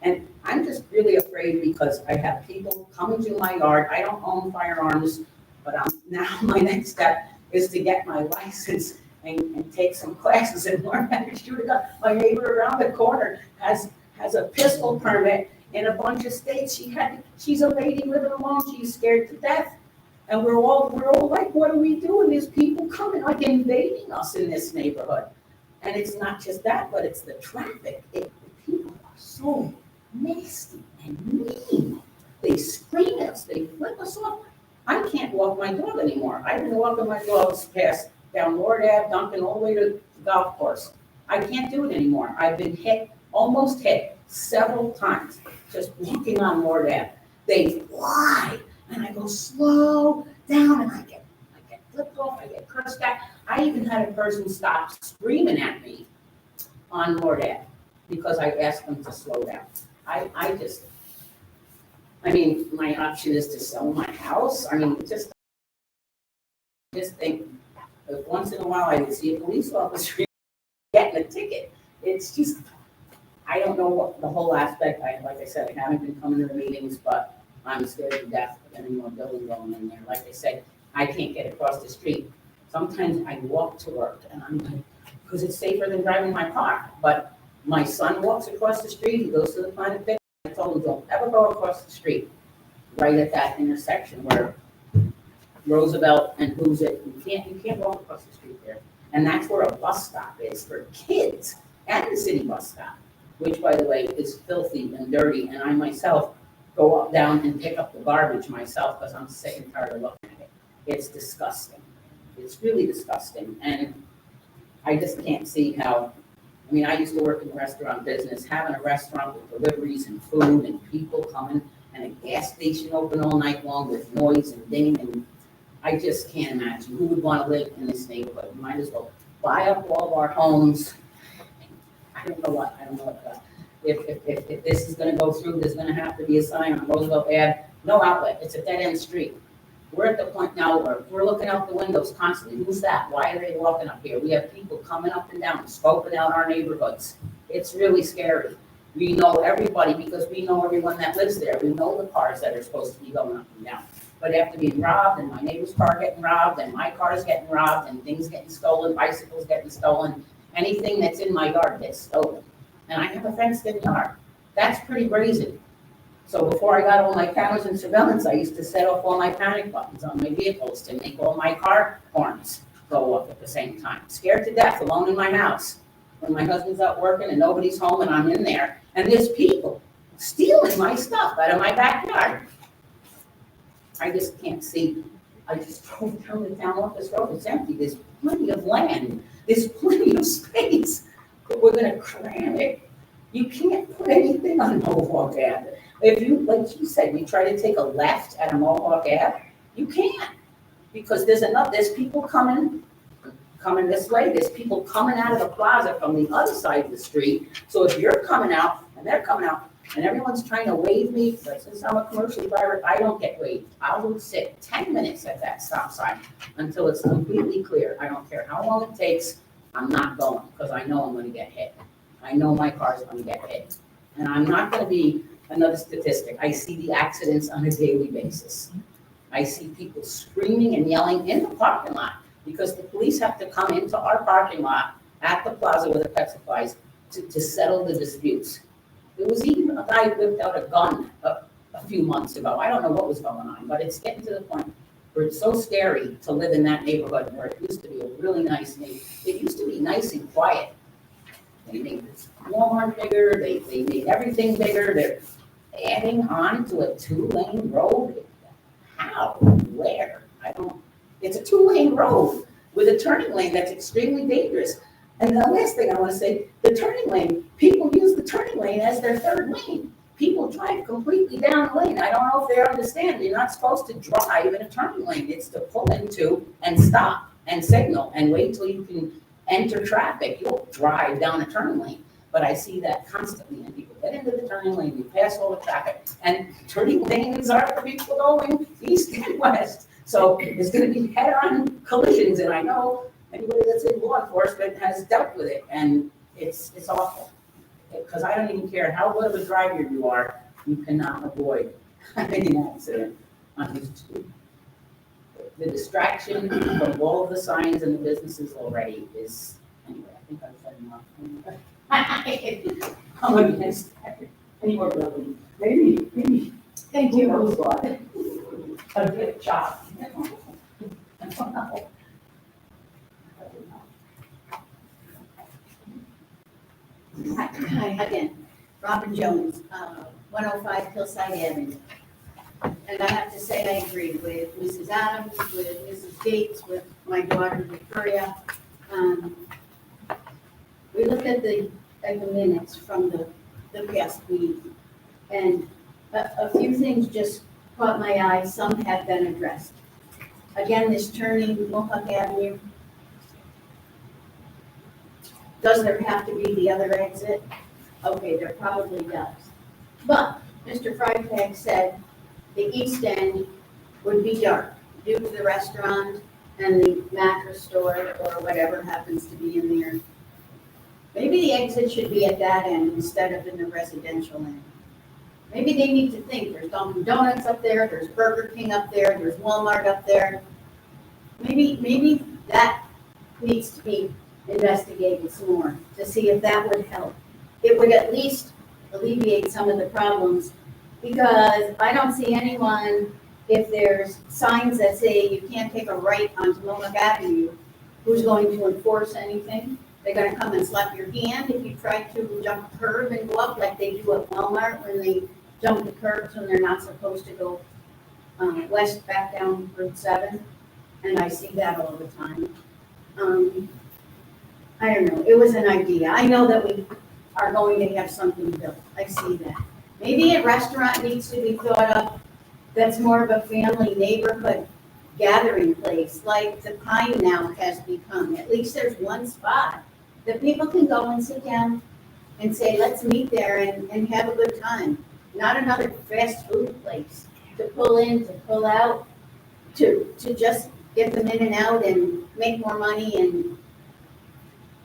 And I'm just really afraid because I have people coming to my yard. I don't own firearms, but now my next step is to get my license and take some classes and learn how to shoot a gun. My neighbor around the corner has a pistol permit in a bunch of states. She's a lady living alone. She's scared to death. And we're all like, what are we doing? There's people coming, like invading us in this neighborhood. And it's not just that, but it's the traffic. People are so nasty and mean. They scream at us, they flip us off. I can't walk my dog anymore. I've been walking my dogs past down Lord Ave, Duncan, all the way to the golf course. I can't do it anymore. I've been hit, almost hit several times, just walking on Lord Ave. They fly, and I go slow down, and I get flipped off, I get cursed at. I even had a person stop screaming at me on Lord Ave because I asked them to slow down. I mean, my option is to sell my house. I mean, just think, if once in a while I would see a police officer getting a ticket. It's just, I don't know what the whole aspect, like I said, I haven't been coming to the meetings, but I'm scared to death of any more building going in there. Like I said, I can't get across the street. Sometimes I walk to work and I'm like, because it's safer than driving my car. But my son walks across the street, he goes to the Planet Fitness. I told him, don't ever go across the street, right at that intersection where Roosevelt and Hoosick, you can't walk across the street there. And that's where a bus stop is for kids, and the city bus stop, which by the way is filthy and dirty. And I myself go up, down and pick up the garbage myself because I'm sick and tired of looking at it. It's disgusting. It's really disgusting. And I just can't see how, I mean, I used to work in the restaurant business, having a restaurant with deliveries and food and people coming and a gas station open all night long with noise and ding, and I just can't imagine who would want to live in this neighborhood. We might as well buy up all of our homes. I don't know what, if this is gonna go through, there's gonna have to be a sign on Roosevelt Ave, no outlet, it's a dead-end street. We're at the point now where we're looking out the windows constantly, who's that? Why are they walking up here? We have people coming up and down, scoping out our neighborhoods. It's really scary. We know everybody because we know everyone that lives there. We know the cars that are supposed to be going up and down. But after being robbed, and my neighbor's car getting robbed, and my car's getting robbed, and things getting stolen, bicycles getting stolen, anything that's in my yard gets stolen. And I have a fenced-in yard. That's pretty brazen. So before I got all my cameras and surveillance, I used to set off all my panic buttons on my vehicles to make all my car horns go off at the same time. Scared to death, alone in my house. When my husband's out working and nobody's home and I'm in there, and there's people stealing my stuff out of my backyard. I just can't see. I just drove down the town office road, it's empty, there's plenty of land, there's plenty of space, but we're gonna cram it. You can't put anything on Mohawk Ave. If you, like you said, you try to take a left at a Mohawk Ave, you can't, because there's people coming this way, there's people coming out of the plaza from the other side of the street, so if you're coming out, and they're coming out, and everyone's trying to wave me, but since I'm a commercial driver, I don't get waved. I will sit 10 minutes at that stop sign until it's completely clear. I don't care how long it takes, I'm not going, because I know I'm gonna get hit. I know my car's gonna get hit. And I'm not gonna be another statistic. I see the accidents on a daily basis. I see people screaming and yelling in the parking lot because the police have to come into our parking lot at the plaza where the pet supplies to settle the disputes. There was even a guy whipped out a gun a few months ago. I don't know what was going on, but it's getting to the point where it's so scary to live in that neighborhood where it used to be a really nice neighborhood. It used to be nice and quiet. They made Walmart bigger, they made everything bigger. They're adding on to a 2-lane road. How? Where? It's a 2-lane road with a turning lane that's extremely dangerous. And the last thing I want to say, the turning lane, people use the turning lane as their third lane. People drive completely down the lane. I don't know if they understand. You're not supposed to drive in a turning lane. It's to pull into and stop and signal and wait till you can enter traffic. You'll drive down a turning lane. But I see that constantly, and people get into the turning lane, you pass all the traffic, and turning lanes are for people going east and west. So there's going to be head-on collisions, and I know anybody that's in law enforcement has dealt with it, and it's awful. Because I don't even care how good of a driver you are, you cannot avoid any accident on this street. The distraction from all of the signs and the businesses already is, anyway, I think I've said enough. I'm against any more building. Maybe. Thank you. Who knows what? A good job. I don't know. Hi again, Robin Jones, 105 Hillside Avenue. And I have to say, I agree with Mrs. Adams, with Mrs. Gates, with my daughter Victoria. We looked at the minutes from the past week, and a few things just caught my eye. Some have been addressed. Again, this turning Mohawk Avenue. Does there have to be the other exit? Okay, there probably does. But Mr. Freitag said the east end would be dark due to the restaurant and the mattress store or whatever happens to be in there. Maybe the exit should be at that end instead of in the residential end. Maybe they need to think, there's Dunkin' Donuts up there, there's Burger King up there, there's Walmart up there. Maybe that needs to be investigated some more to see if that would help. It would at least alleviate some of the problems, because I don't see anyone, if there's signs that say you can't take a right onto Mohawk Avenue, who's going to enforce anything. They're gonna come and slap your hand if you try to jump a curb and go up like they do at Walmart when they dump the curbs when they're not supposed to go west back down Route 7, and I see that all the time. I don't know, it was an idea. I know that we are going to have something built, I see that. Maybe a restaurant needs to be thought of that's more of a family neighborhood gathering place, like the Pine now has become. At least there's one spot that people can go and sit down and say, let's meet there and have a good time. Not another fast food place to pull in, to pull out, to just get them in and out and make more money, and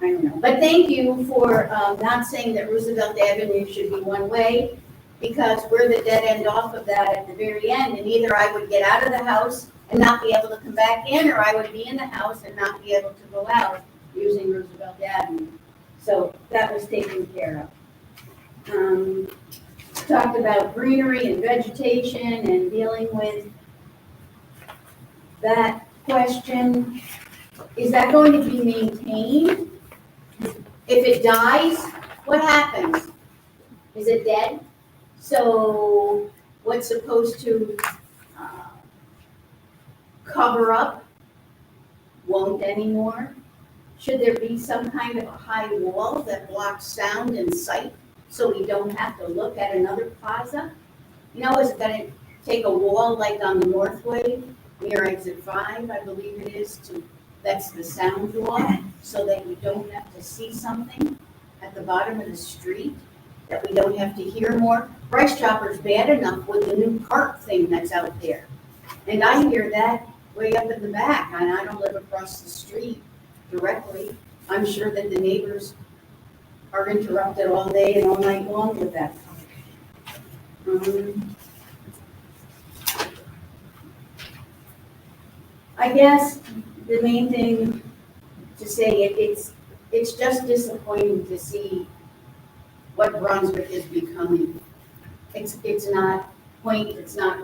I don't know. But thank you for not saying that Roosevelt Avenue should be one way, because we're the dead end off of that at the very end, and either I would get out of the house and not be able to come back in, or I would be in the house and not be able to go out using Roosevelt Avenue. So that was taken care of. Talked about greenery and vegetation and dealing with that question. Is that going to be maintained? If it dies, what happens? Is it dead? So what's supposed to cover up won't anymore? Should there be some kind of a high wall that blocks sound and sight so we don't have to look at another plaza? You know, is it gonna take a wall like on the Northway near exit 5, I believe it is, that's the sound wall, so that you don't have to see something at the bottom of the street, that we don't have to hear more? Price Chopper's bad enough with the new park thing that's out there. And I hear that way up in the back, and I don't live across the street directly. I'm sure that the neighbors are interrupted all day and all night long with that. I guess the main thing to say, it's just disappointing to see what Brunswick is becoming. It's not quaint, it's not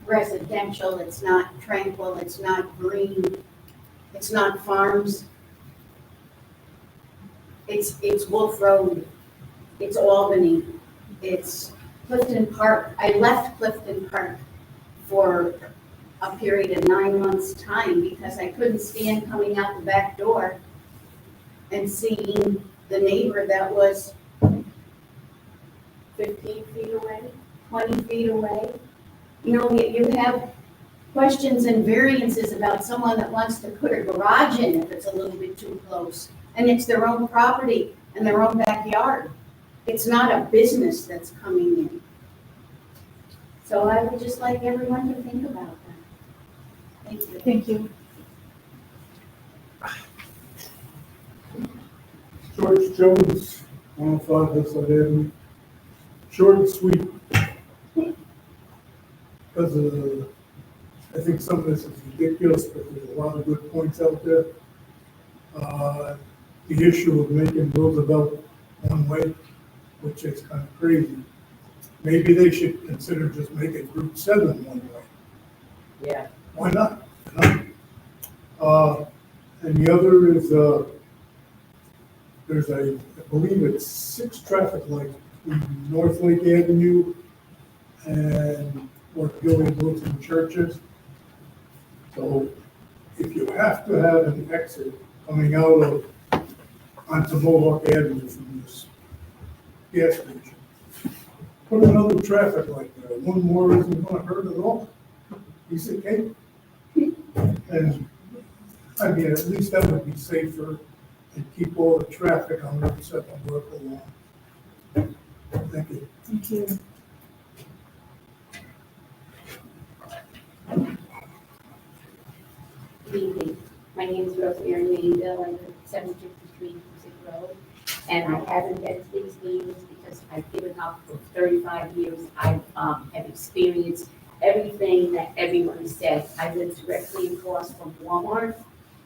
residential, it's not tranquil, it's not green, it's not farms. It's Wolf Road, it's Albany, it's Clifton Park. I left Clifton Park for a period of 9 months' time because I couldn't stand coming out the back door and seeing the neighbor that was 15 feet away, 20 feet away. You know, you have questions and variances about someone that wants to put a garage in if it's a little bit too close. And it's their own property and their own backyard. It's not a business that's coming in. So I would just like everyone to think about that. Thank you. Thank you. George Jones, 105 Hillside Avenue. Short and sweet. Because I think some of this is ridiculous, but there's a lot of good points out there. The issue of making Roosevelt one way, which is kind of crazy. Maybe they should consider just making Route 7 one way. Yeah. Why not? You know? And the other is, there's I believe it's 6 traffic lights between North Lake Avenue and where Billy Lutheran Church is. So if you have to have an exit coming out of onto Mohawk Avenue from this gas station, put another traffic light there. One more isn't going to hurt at all. Piece of cake. And I mean, at least that would be safer and keep all the traffic on Route 7 work along. Thank you. Thank you. Good evening. My name is Rosemary Mainville. I live at 753 Music Road. And I haven't been to these meetings because I've given up for 35 years. I have experienced everything that everyone says. I live directly across from Walmart.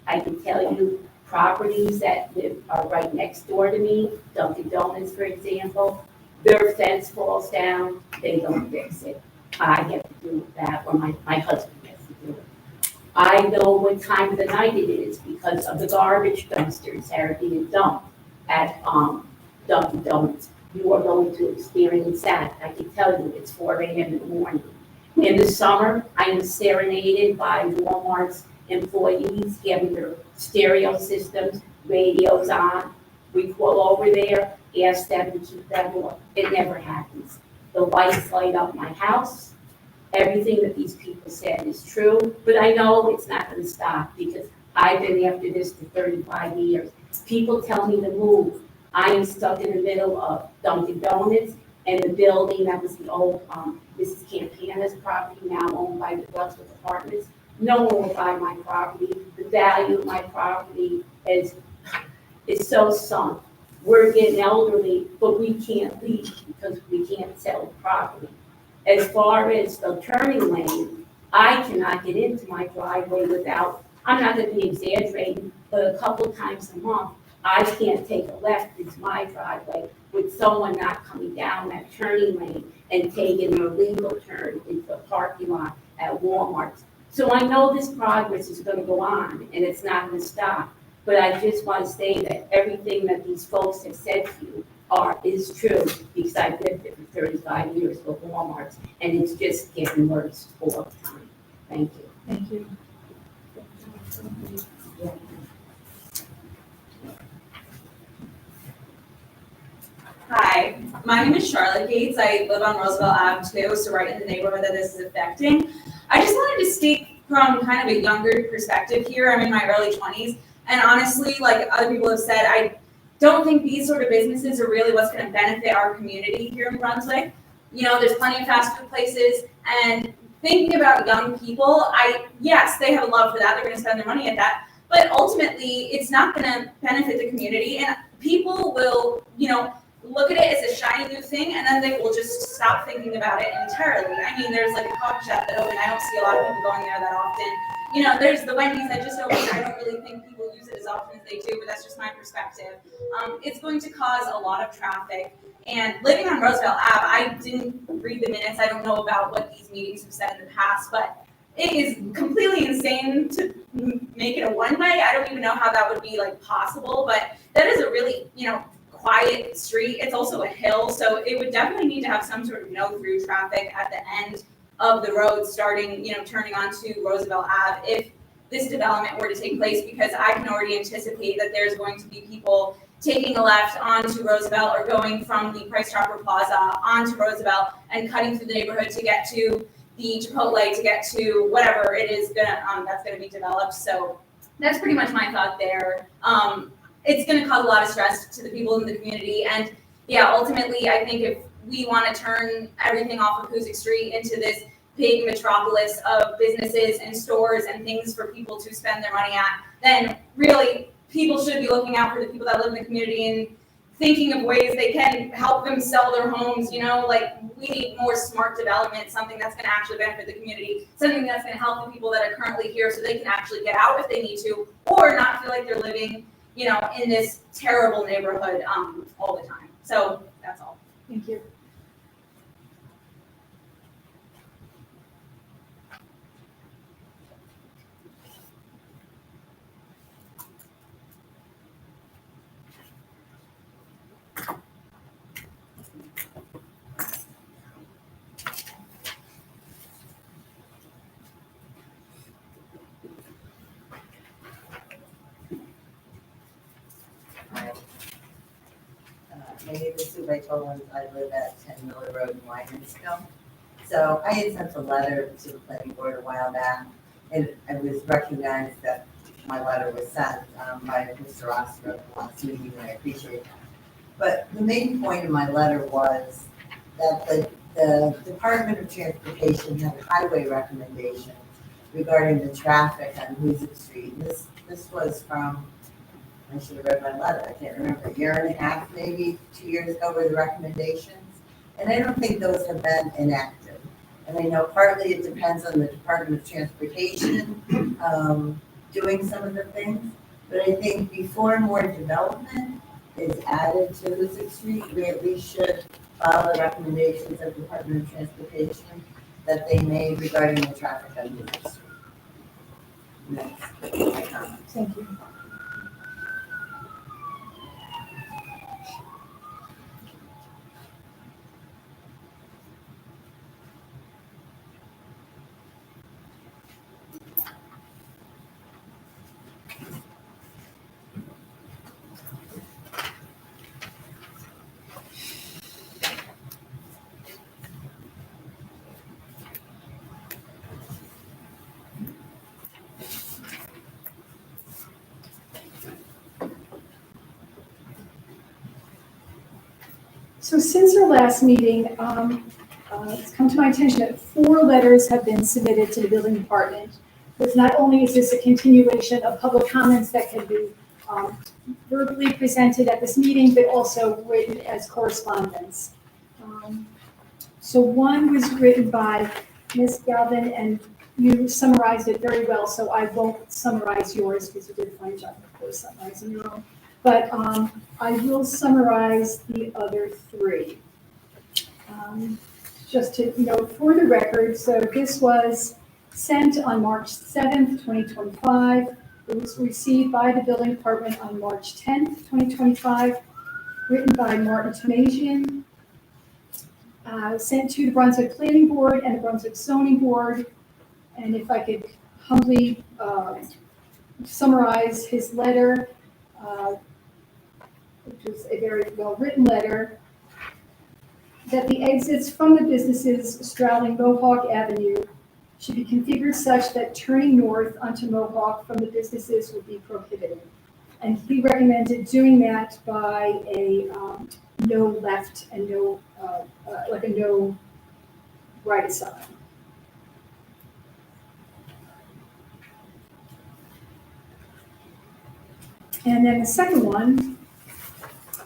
I can tell you properties that are right next door to me, Dunkin' Donuts, for example, their fence falls down, they don't fix it. I have to do that, or my husband has to do it. I know what time of the night it is because of the garbage dumpsters that are being dumped at Dunkin' Donuts. you are going to experience that. I can tell you, it's 4 a.m. in the morning. In the summer, I am serenaded by Walmart's employees getting their stereo systems, radios on. We call over there, ask them to keep that on. It never happens. The lights light up my house. Everything that these people said is true, but I know it's not gonna stop because I've been after this for 35 years. People tell me to move. I am stuck in the middle of Dunkin' Donuts and the building that was the old, Mrs. Campana's property, now owned by the Brunswick Apartments. No one will buy my property. The value of my property is so sunk. We're getting elderly, but we can't leave because we can't sell the property. As far as the turning lane, I cannot get into my driveway without, I'm not gonna be exaggerating, but a couple times a month, I can't take a left into my driveway with someone not coming down that turning lane and taking an illegal turn into the parking lot at Walmart. So I know this progress is gonna go on and it's not gonna stop. But I just want to say that everything that these folks have said to you is true, because I've lived it for 35 years with Walmart, and it's just getting worse all the time. Thank you. Thank you. Hi, my name is Charlotte Gates. I live on Roosevelt Ave too, so right in the neighborhood that this is affecting. I just wanted to speak from kind of a younger perspective here. I'm in my early 20s, and honestly, like other people have said, I don't think these sort of businesses are really what's going to benefit our community here in Brunswick. You know, there's plenty of fast food places, and thinking about young people, yes, they have a love for that. They're going to spend their money at that, but ultimately, it's not going to benefit the community, and people will, look at it as a shiny new thing, and then they will just stop thinking about it entirely. I mean, there's like a coffee shop that opened. I don't see a lot of people going there that often. There's the Wendy's that just opened. I don't really think people use it as often as they do, but that's just my perspective. It's going to cause a lot of traffic. And living on Roosevelt Ave, I didn't read the minutes. I don't know about what these meetings have said in the past, but it is completely insane to make it a one-way. I don't even know how that would be possible, but that is a really, quiet street. It's also a hill, so it would definitely need to have some sort of no-through traffic at the end of the road starting, turning onto Roosevelt Ave if this development were to take place, because I can already anticipate that there's going to be people taking a left onto Roosevelt or going from the Price Chopper Plaza onto Roosevelt and cutting through the neighborhood to get to the Chipotle, to get to whatever it is that's gonna be developed. So that's pretty much my thought there. It's going to cause a lot of stress to the people in the community. And yeah, ultimately, I think if we want to turn everything off of Hoosick Street into this big metropolis of businesses and stores and things for people to spend their money at, then really people should be looking out for the people that live in the community and thinking of ways they can help them sell their homes. We need more smart development, something that's going to actually benefit the community, something that's going to help the people that are currently here so they can actually get out if they need to, or not feel like they're living in this terrible neighborhood all the time. So that's all. Thank you. My name is Sue Toland. I live at 10 Miller Road in Wymansville. So I had sent a letter to the planning board a while back, and it was recognized that my letter was sent by Mr. Oscar at the last meeting, and I appreciate that. But the main point of my letter was that the Department of Transportation had highway recommendations regarding the traffic on Hoosick Street. And this was from, I should have read my letter, I can't remember, a year and a half, maybe 2 years ago were the recommendations. And I don't think those have been enacted. And I know partly it depends on the Department of Transportation doing some of the things, but I think before more development is added to Hoosick Street, we at least should follow the recommendations of the Department of Transportation that they made regarding the traffic on Hoosick Street. And that's my comment. Thank you. So since our last meeting, it's come to my attention that 4 letters have been submitted to the building department. But not only is this a continuation of public comments that can be verbally presented at this meeting, but also written as correspondence. So one was written by Ms. Galvin, and you summarized it very well, so I won't summarize yours because you did a fine job, of course, summarizing your own. But I will summarize the other 3. Just to note for the record, so this was sent on March 7th, 2025. It was received by the building department on March 10th, 2025, written by Martin Tomasian, sent to the Brunswick Planning Board and the Brunswick Zoning Board. And if I could humbly summarize his letter, which was a very well-written letter, that the exits from the businesses straddling Mohawk Avenue should be configured such that turning north onto Mohawk from the businesses would be prohibited. And he recommended doing that by a no left and no, like a no right sign. And then the second one,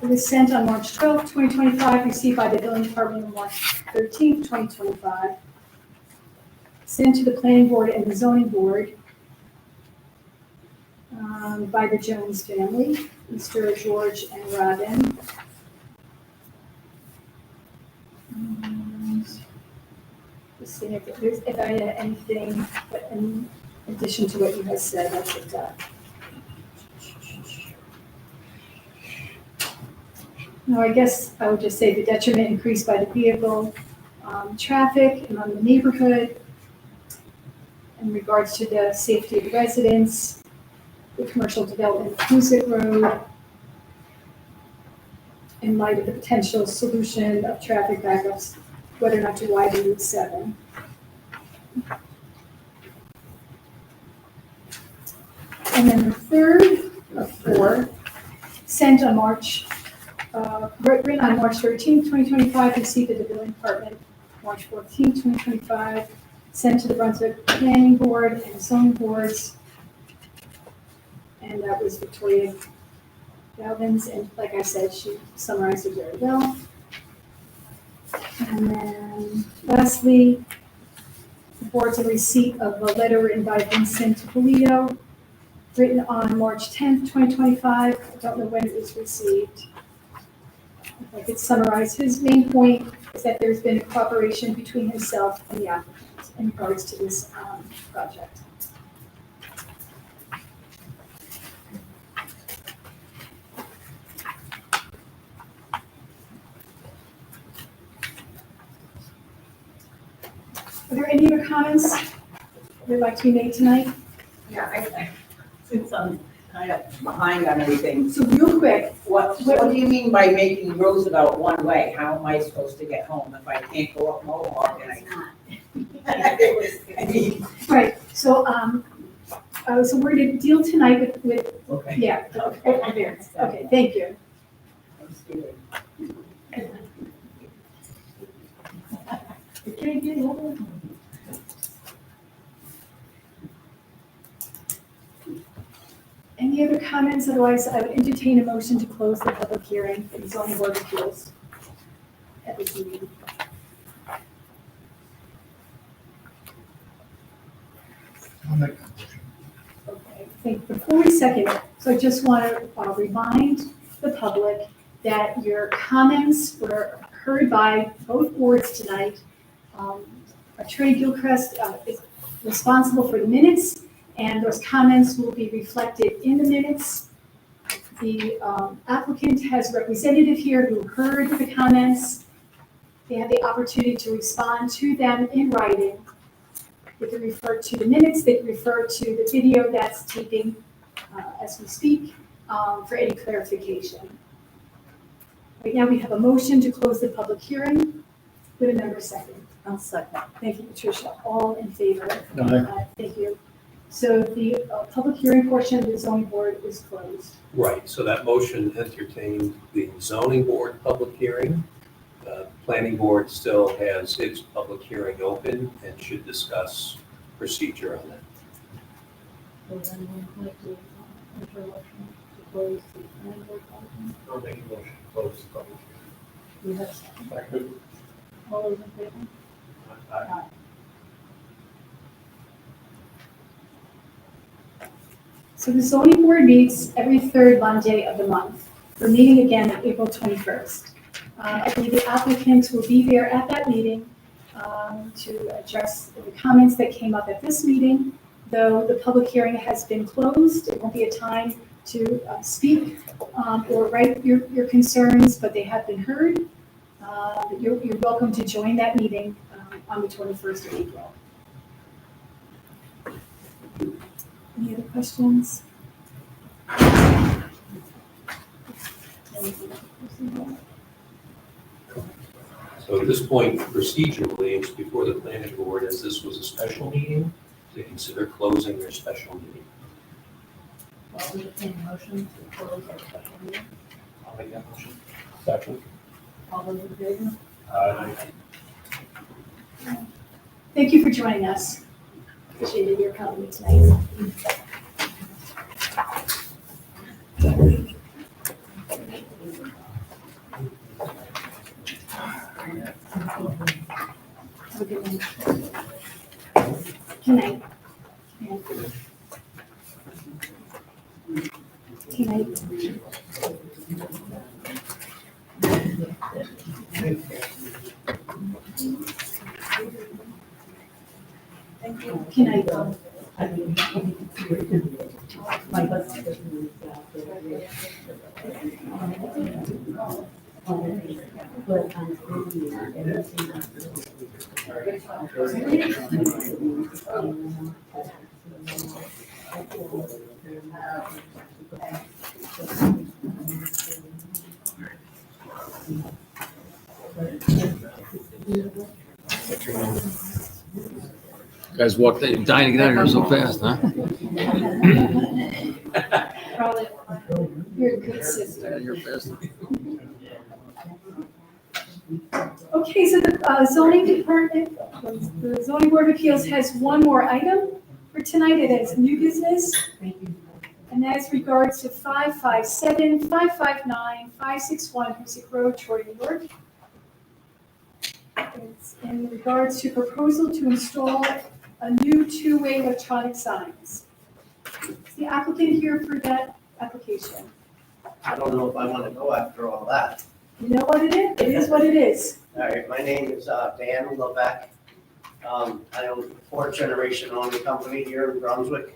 it was sent on March 12th, 2025, received by the building department on March 13th, 2025, sent to the planning board and the zoning board by the Jones family, Mr. George and Robin. And just seeing if I had anything in addition to what you have said, that's it. No, I guess I would just say the detriment increased by the vehicle traffic among the neighborhood in regards to the safety of residents, the commercial development of Huzik Road, in light of the potential solution of traffic backups, whether or not to widen Route 7. And then the third of 4, sent on written on March 13th, 2025, received at the building department March 14th, 2025, sent to the Brunswick Planning Board and Zoning Boards. And that was Victoria Galvin's, and like I said, she summarized it very well. And then lastly, the board's a receipt of a letter written by Vincent Polito, written on March 10th, 2025. I don't know when it was received. If I could summarize, his main point is that there's been a cooperation between himself and the applicant in regards to this project. Are there any other comments that would like to be made tonight? Yeah, I since I'm kind of behind on everything. So real quick, What do you mean by making Roosevelt one way? How am I supposed to get home if I can't go up Mohawk and I mean, right, so, so we're gonna deal tonight with, okay. yeah, okay, thank you. I'm stupid. Okay, get over. Any other comments? Otherwise, I would entertain a motion to close the public hearing for the zoning board of appeals at this meeting. I'll make that motion. Okay, I think before we second it, so I just want to remind the public that your comments were heard by both boards tonight. Attorney Gilchrist is responsible for the minutes, and those comments will be reflected in the minutes. The applicant has a representative here who heard the comments. They had the opportunity to respond to them in writing. They can refer to the minutes, they can refer to the video that's taping as we speak for any clarification. Right now we have a motion to close the public hearing. Would a member second? I'll second. Thank you, Patricia. All in favor? Aye. Thank you. So the public hearing portion of the zoning board is closed. Right, so that motion entertained the zoning board public hearing, Planning board still has its public hearing open and should discuss procedure on that. Does anyone like to enter a motion to close the planning board conference? I'll make a motion to close the public Do we have a second? hearing. All those in favor? Aye. So the zoning board meets every third Monday of the month. We're meeting again on April 21st. I believe the applicants will be there at that meeting to address the comments that came up at this meeting. Though the public hearing has been closed, it won't be a time to speak or write your concerns, but they have been heard. You're welcome to join that meeting on the 21st of April. Any other questions? So at this point, procedurally, it's before the planning board, as this was a special meeting, to consider closing their special meeting. Well, we entertain a motion to close our special meeting. I'll make that motion. Second. All those in favor? Thank you for joining us. Appreciated your company tonight. Have a good night. Good night. Good night. Good night. Guys walked, dying to get out of here so fast, huh? Probably. You're a good sister. You're fast. Okay, so the zoning department, the zoning board of appeals has one more item for tonight. It is new business. And that is regards to 557, 559, 561 Hoosick Road, Troy, New York. It's in regards to proposal to install a new two-way electronic signs. Is the applicant here for that application? I don't know if I want to go after all that. You know what it is? It is what it is. All right, my name is Dan Levesque. I own a fourth-generation owning company here in Brunswick.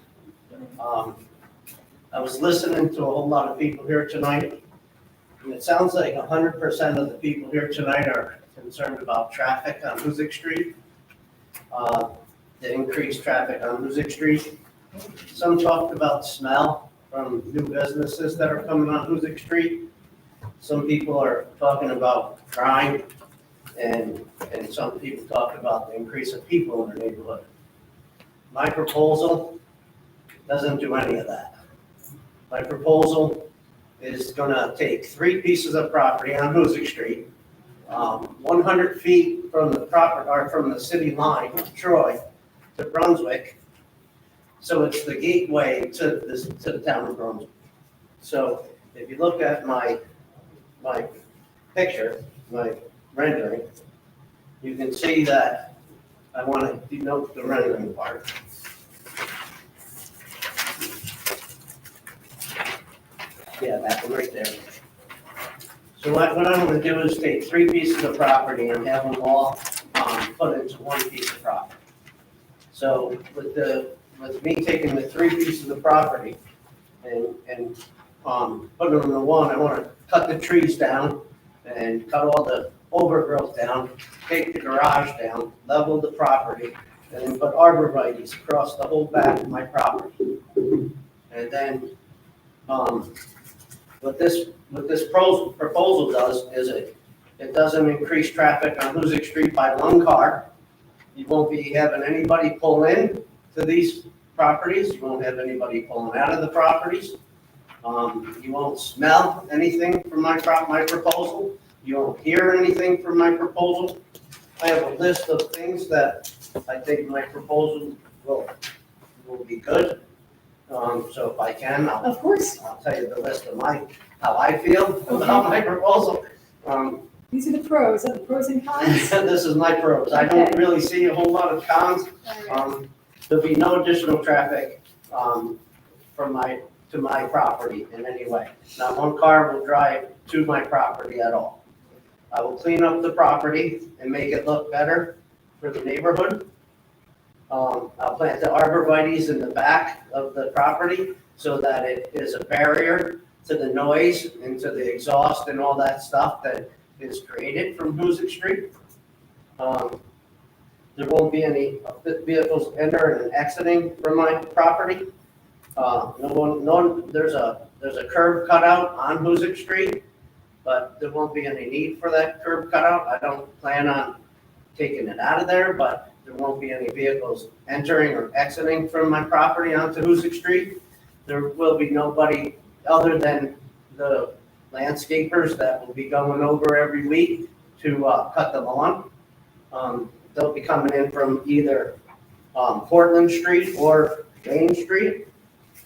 I was listening to a whole lot of people here tonight, and it sounds like 100% of the people here tonight are concerned about traffic on Hoosick Street, the increased traffic on Hoosick Street. Some talked about smell from new businesses that are coming on Hoosick Street. Some people are talking about crime, and some people talk about the increase of people in the neighborhood. My proposal doesn't do any of that. My proposal is gonna take 3 pieces of property on Hoosick Street, 100 feet from the property, or from the city line of Troy to Brunswick. So it's the gateway to the town of Brunswick. So if you look at my picture, my rendering, you can see that I want to denote the rendering part. Yeah, that one right there. So what I'm going to do is take 3 pieces of property and have them all put into 1 piece of property. So with me taking the 3 pieces of property and putting them into one, I want to cut the trees down and cut all the overgrowth down, take the garage down, level the property, and then put arborvitaes across the whole back of my property. And then what this proposal does is it doesn't increase traffic on Hoosick Street by 1 car. You won't be having anybody pull in to these properties. You won't have anybody pulling out of the properties. You won't smell anything from my proposal. you won't hear anything from my proposal. I have a list of things that I think my proposal will be good. So if I can, Of course, I'll tell you the list of how I feel about my proposal. these are the pros and cons. This is my pros. I don't Okay. really see a whole lot of cons. All right. There'll be no additional traffic, to my property in any way. Not one car will drive to my property at all. I will clean up the property and make it look better for the neighborhood. I'll plant the arborvitae's in the back of the property so that it is a barrier to the noise and to the exhaust and all that stuff that is created from Hoosick Street. There won't be any vehicles entering and exiting from my property. There's a curb cutout on Hoosick Street, but there won't be any need for that curb cutout. I don't plan on taking it out of there, but there won't be any vehicles entering or exiting from my property onto Hoosick Street. There will be nobody other than the landscapers that will be going over every week to cut the lawn. They'll be coming in from either Portland Street or Main Street.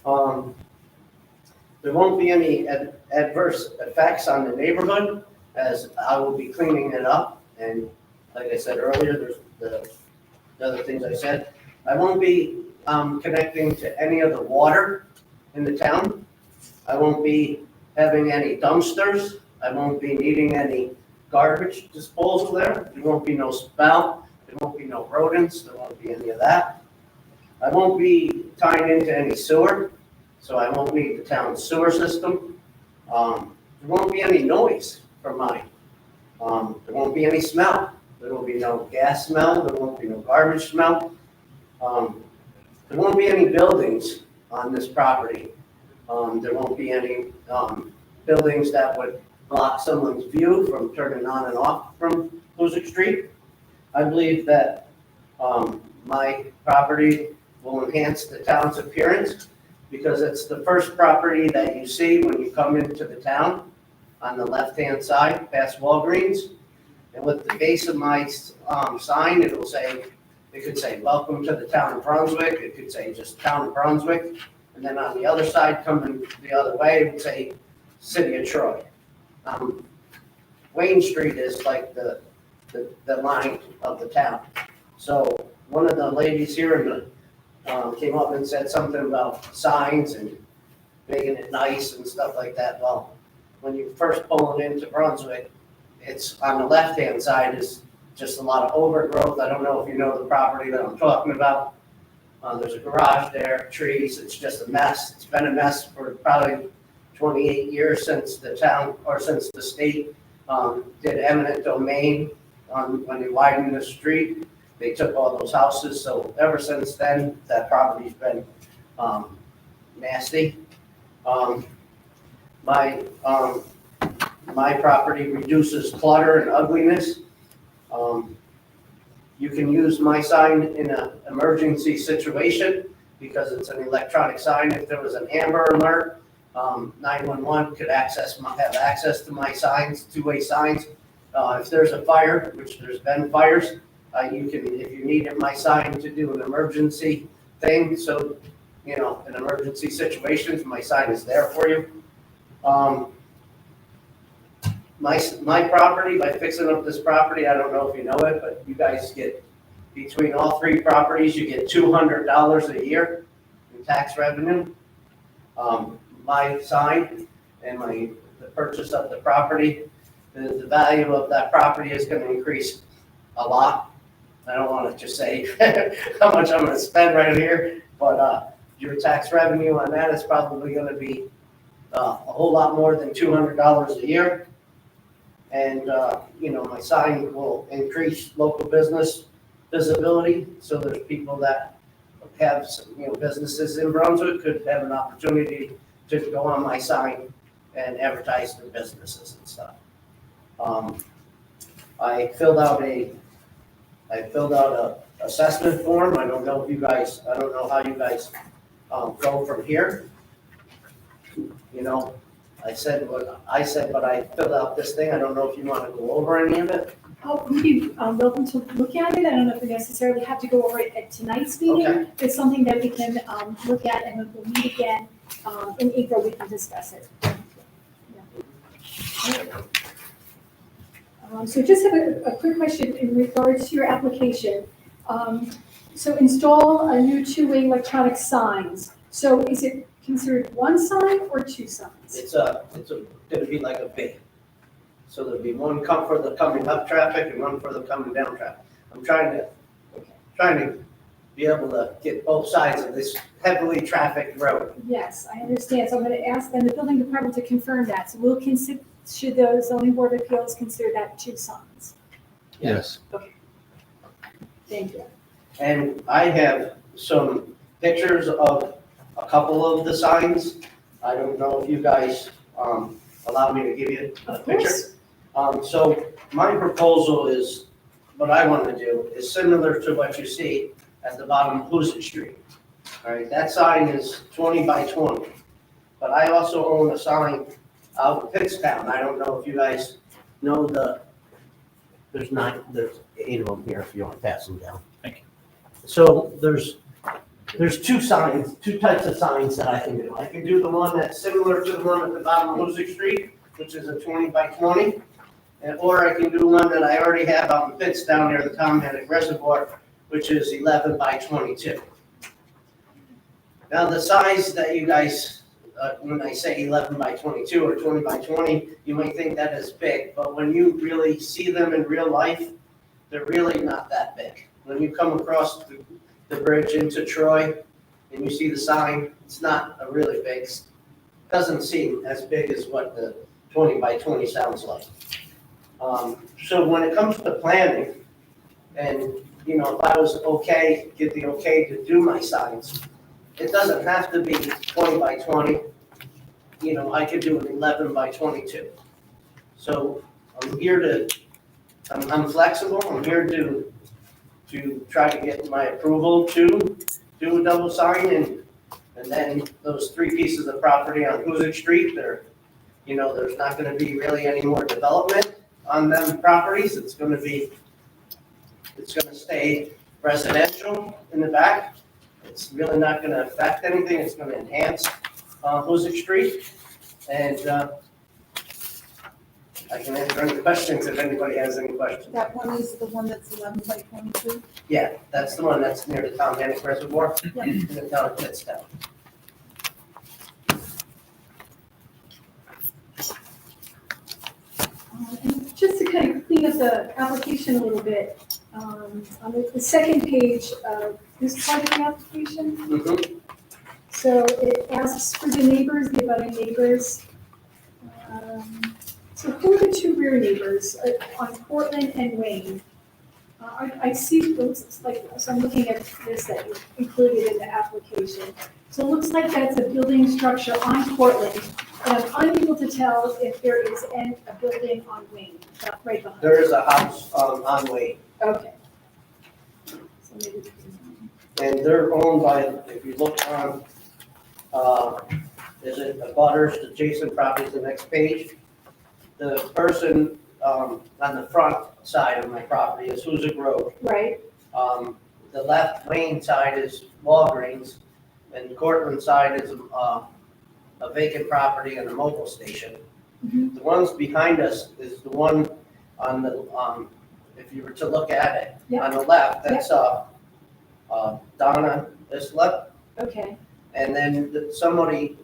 There won't be any adverse effects on the neighborhood as I will be cleaning it up. And like I said earlier, there's the other things I said. I won't be connecting to any of the water in the town. I won't be having any dumpsters. I won't be needing any garbage disposal there. There won't be no smell. There won't be no rodents. There won't be any of that. I won't be tying into any sewer, so I won't need the town sewer system. There won't be any noise from mine. There won't be any smell. There will be no gas smell. There won't be no garbage smell. There won't be any buildings on this property. There won't be any buildings that would block someone's view from turning on and off from Hoosick Street. I believe that my property will enhance the town's appearance because it's the first property that you see when you come into the town on the left-hand side past Walgreens. And with the base of my sign, it could say, welcome to the town of Brunswick. It could say just town of Brunswick. And then on the other side, coming the other way, it would say City of Troy. Wayne Street is like the line of the town. So one of the ladies here came up and said something about signs and making it nice and stuff like that. Well, when you first pull it into Brunswick, it's on the left-hand side is just a lot of overgrowth. I don't know if you know the property that I'm talking about. There's a garage there, trees. It's just a mess. It's been a mess for probably 28 years since the town or since the state did eminent domain when they widened the street. They took all those houses. So ever since then, that property's been nasty. My property reduces clutter and ugliness. You can use my sign in an emergency situation because it's an electronic sign. If there was an Amber Alert, 911 could have access to my signs, two-way signs. If there's a fire, which there's been fires, you can, if you needed my sign to do an emergency thing, so, in emergency situations, my sign is there for you. My property, by fixing up this property, I don't know if you know it, but you guys get, between all three properties, you get $200 a year in tax revenue. My sign and the purchase of the property, the value of that property is going to increase a lot. I don't want to just say how much I'm going to spend right here, but your tax revenue on that is probably going to be a whole lot more than $200 a year. And, my sign will increase local business visibility. So there's people that have, businesses in Brunswick could have an opportunity to go on my sign and advertise their businesses and stuff. I filled out a assessment form. I don't know how you guys go from here. I said, but I filled out this thing. I don't know if you want to go over any of it. Oh, we'd be welcome to look at it. I don't know if we necessarily have to go over it at tonight's meeting. Okay. It's something that we can look at, and when we'll meet again in April, we can discuss it. So just have a quick question in regards to your application. So install a new two-way electronic signs. So is it considered one sign or two signs? It's gonna be like a bay. So there'll be one for the coming up traffic and one for the coming down traffic. I'm trying to be able to get both sides of this heavily trafficked road. Yes, I understand. So I'm going to ask then the building department to confirm that. So we'll consider, should the zoning board of appeals consider that two signs? Yes. Okay. Thank you. And I have some pictures of a couple of the signs. I don't know if you guys allow me to give you a Of picture. course. So my proposal is, what I want to do is similar to what you see at the bottom of Hoosick Street. All right, that sign is 20 by 20. But I also own a sign out in Pittstown. I don't know if you guys know there's 8 of them here if you want to pass them down. Thank you. So there's two types of signs that I can do. I can do the one that's similar to the one at the bottom of Hoosick Street, which is a 20 by 20. Or I can do one that I already have out in Pitts down near the Tom Hennick Reservoir, which is 11 by 22. Now the size that you guys, when I say 11 by 22 or 20 by 20, you might think that is big, but when you really see them in real life, they're really not that big. When you come across the bridge into Troy and you see the sign, it's not a really big, doesn't seem as big as what the 20 by 20 sounds like. So when it comes to planning, and if I was get the okay to do my signs, it doesn't have to be 20 by 20. I could do an 11 by 22. So I'm flexible. I'm here to try to get my approval to do a double sign, and then those 3 pieces of property on Hoosick Street, there's not gonna be really any more development on them properties. It's gonna stay residential in the back. It's really not gonna affect anything. It's gonna enhance Hoosick Street. And I can answer any questions if anybody has any questions. That one is the one that's 11 by 22? Yeah, that's the one that's near the Tom Hennick Reservoir Yeah. in the town of Pittstown. And just to kind of clean up the application a little bit, on the second page of this part of the application, Mhm. so it asks for the neighbors, the abutting neighbors. So who are the 2 rear neighbors on Portland and Wayne? I see, looks like, so I'm looking at this that you included in the application. So it looks like that's a building structure on Portland, and I'm unable to tell if there is a building on Wayne, right behind. There is a house on Wayne, Okay. So maybe we can- and they're owned by, if you look on, is it the Butters, the Jason property, the next page? The person on the front side of my property is Hoosick Road. Right, The left Wayne side is Walgreens, and Cortland side is a vacant property and a mobile station. Mhm. The ones behind us is the one on the, if you were to look at it, Yeah. on the left, that's Donna Islip. okay, And then somebody,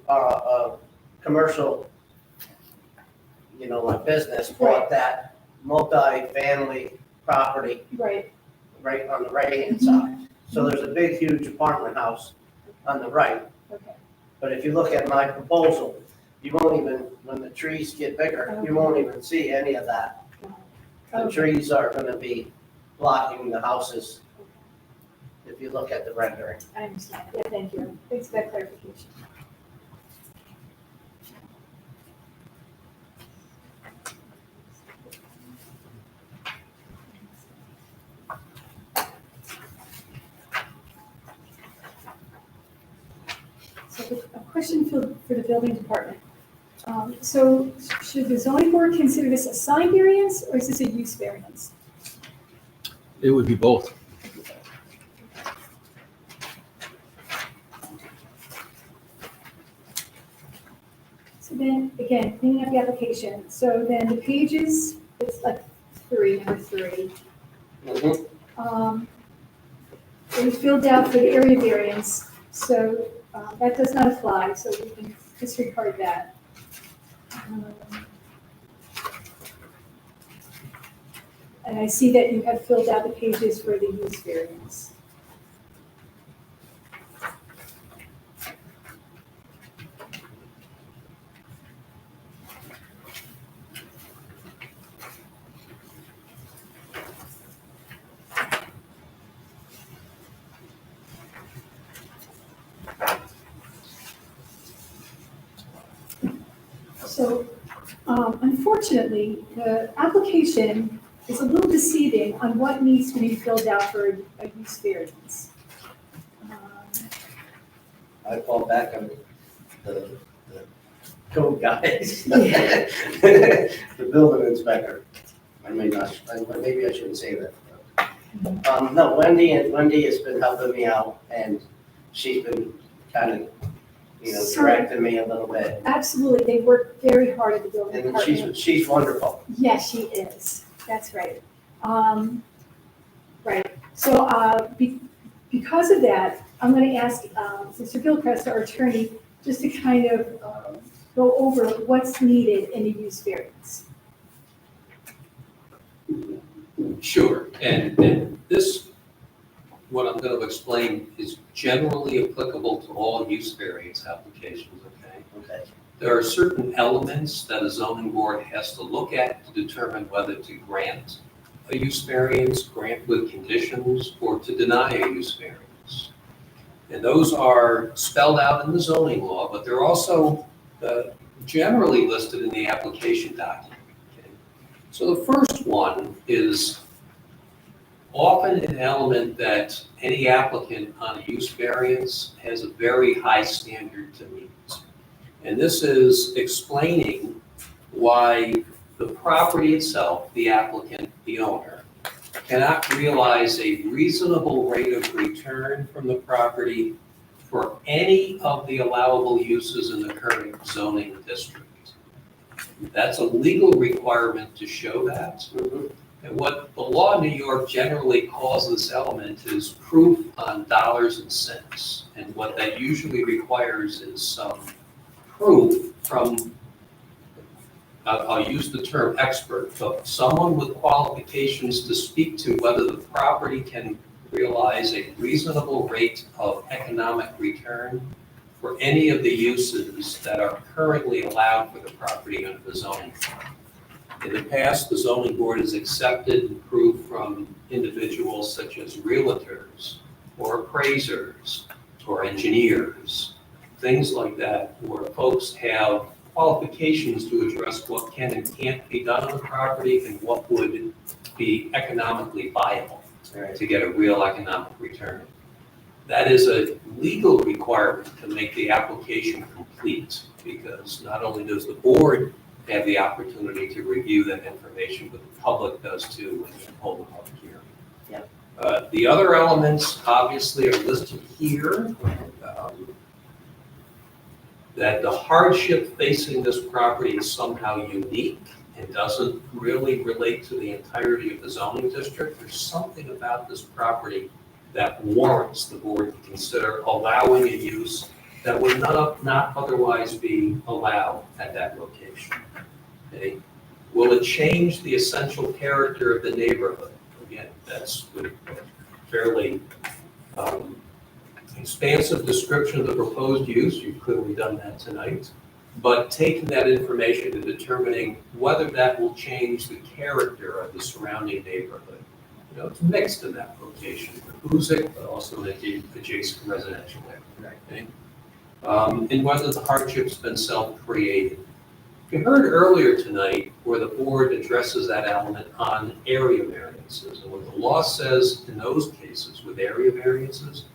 commercial, like business, bought that multi-family property right, right on the right-hand Mhm. side. So there's a big, huge apartment house on the right. okay. But if you look at my proposal, you won't even, when the trees get bigger, you won't even see any of that. The Okay. trees are gonna be blocking the houses if you look at the rendering. I understand. Yeah, thank you. Thanks for that clarification. So a question for the building department. so should the zoning board consider this a sign variance or is this a use variance? It would be both. So then, again, cleaning up the application, so then the pages, it's like number three. It was filled out for the area variance, so that does not apply, so we can disregard that. And I see that you have filled out the pages for the use variance. So, unfortunately, the application is a little deceiving on what needs to be filled out for a use variance. I fall back on the code guys. Yeah. The building inspector. Maybe I shouldn't say that. No, Wendy has been helping me out and she's been kind of, directing me a little bit. Absolutely, they work very hard at the building And department. she's wonderful. Yes, she is, that's right. Right, so because of that, I'm going to ask Mr. Gilchrist, our attorney, just to kind of go over what's needed in a use variance. Sure, and this, what I'm going to explain is generally applicable to all use variance applications, okay? Okay. There are certain elements that a zoning board has to look at to determine whether to grant a use variance, grant with conditions, or to deny a use variance. And those are spelled out in the zoning law, but they're also generally listed in the application document. Okay? So the first one is often an element that any applicant on a use variance has a very high standard to meet. And this is explaining why the property itself, the applicant, the owner, cannot realize a reasonable rate of return from the property for any of the allowable uses in the current zoning district. That's a legal requirement to show that. And what the law in New York generally calls this element is proof on dollars and cents. And what that usually requires is some proof from, I'll use the term expert, but someone with qualifications to speak to whether the property can realize a reasonable rate of economic return for any of the uses that are currently allowed for the property under the zoning. In the past, the zoning board has accepted and proved from individuals such as realtors or appraisers or engineers, things like that, where folks have qualifications to address what can and can't be done on the property and what would be economically viable to get a real economic return. That is a legal requirement to make the application complete, because not only does the board have the opportunity to review that information, but the public does too when you hold a public hearing. Yep. The other elements obviously are listed here. That the hardship facing this property is somehow unique and doesn't really relate to the entirety of the zoning district. There's something about this property that warrants the board to consider allowing a use that would not otherwise be allowed at that location. Okay? Will it change the essential character of the neighborhood? Again, that's a fairly expansive description of the proposed use. You've clearly done that tonight. But taking that information and determining whether that will change the character of the surrounding neighborhood. It's mixed in that location, Hoosick, but also the adjacent residential area. Okay? And whether the hardship's been self-created. You heard earlier tonight where the board addresses that element on area variances. And what the law says in those cases with area variances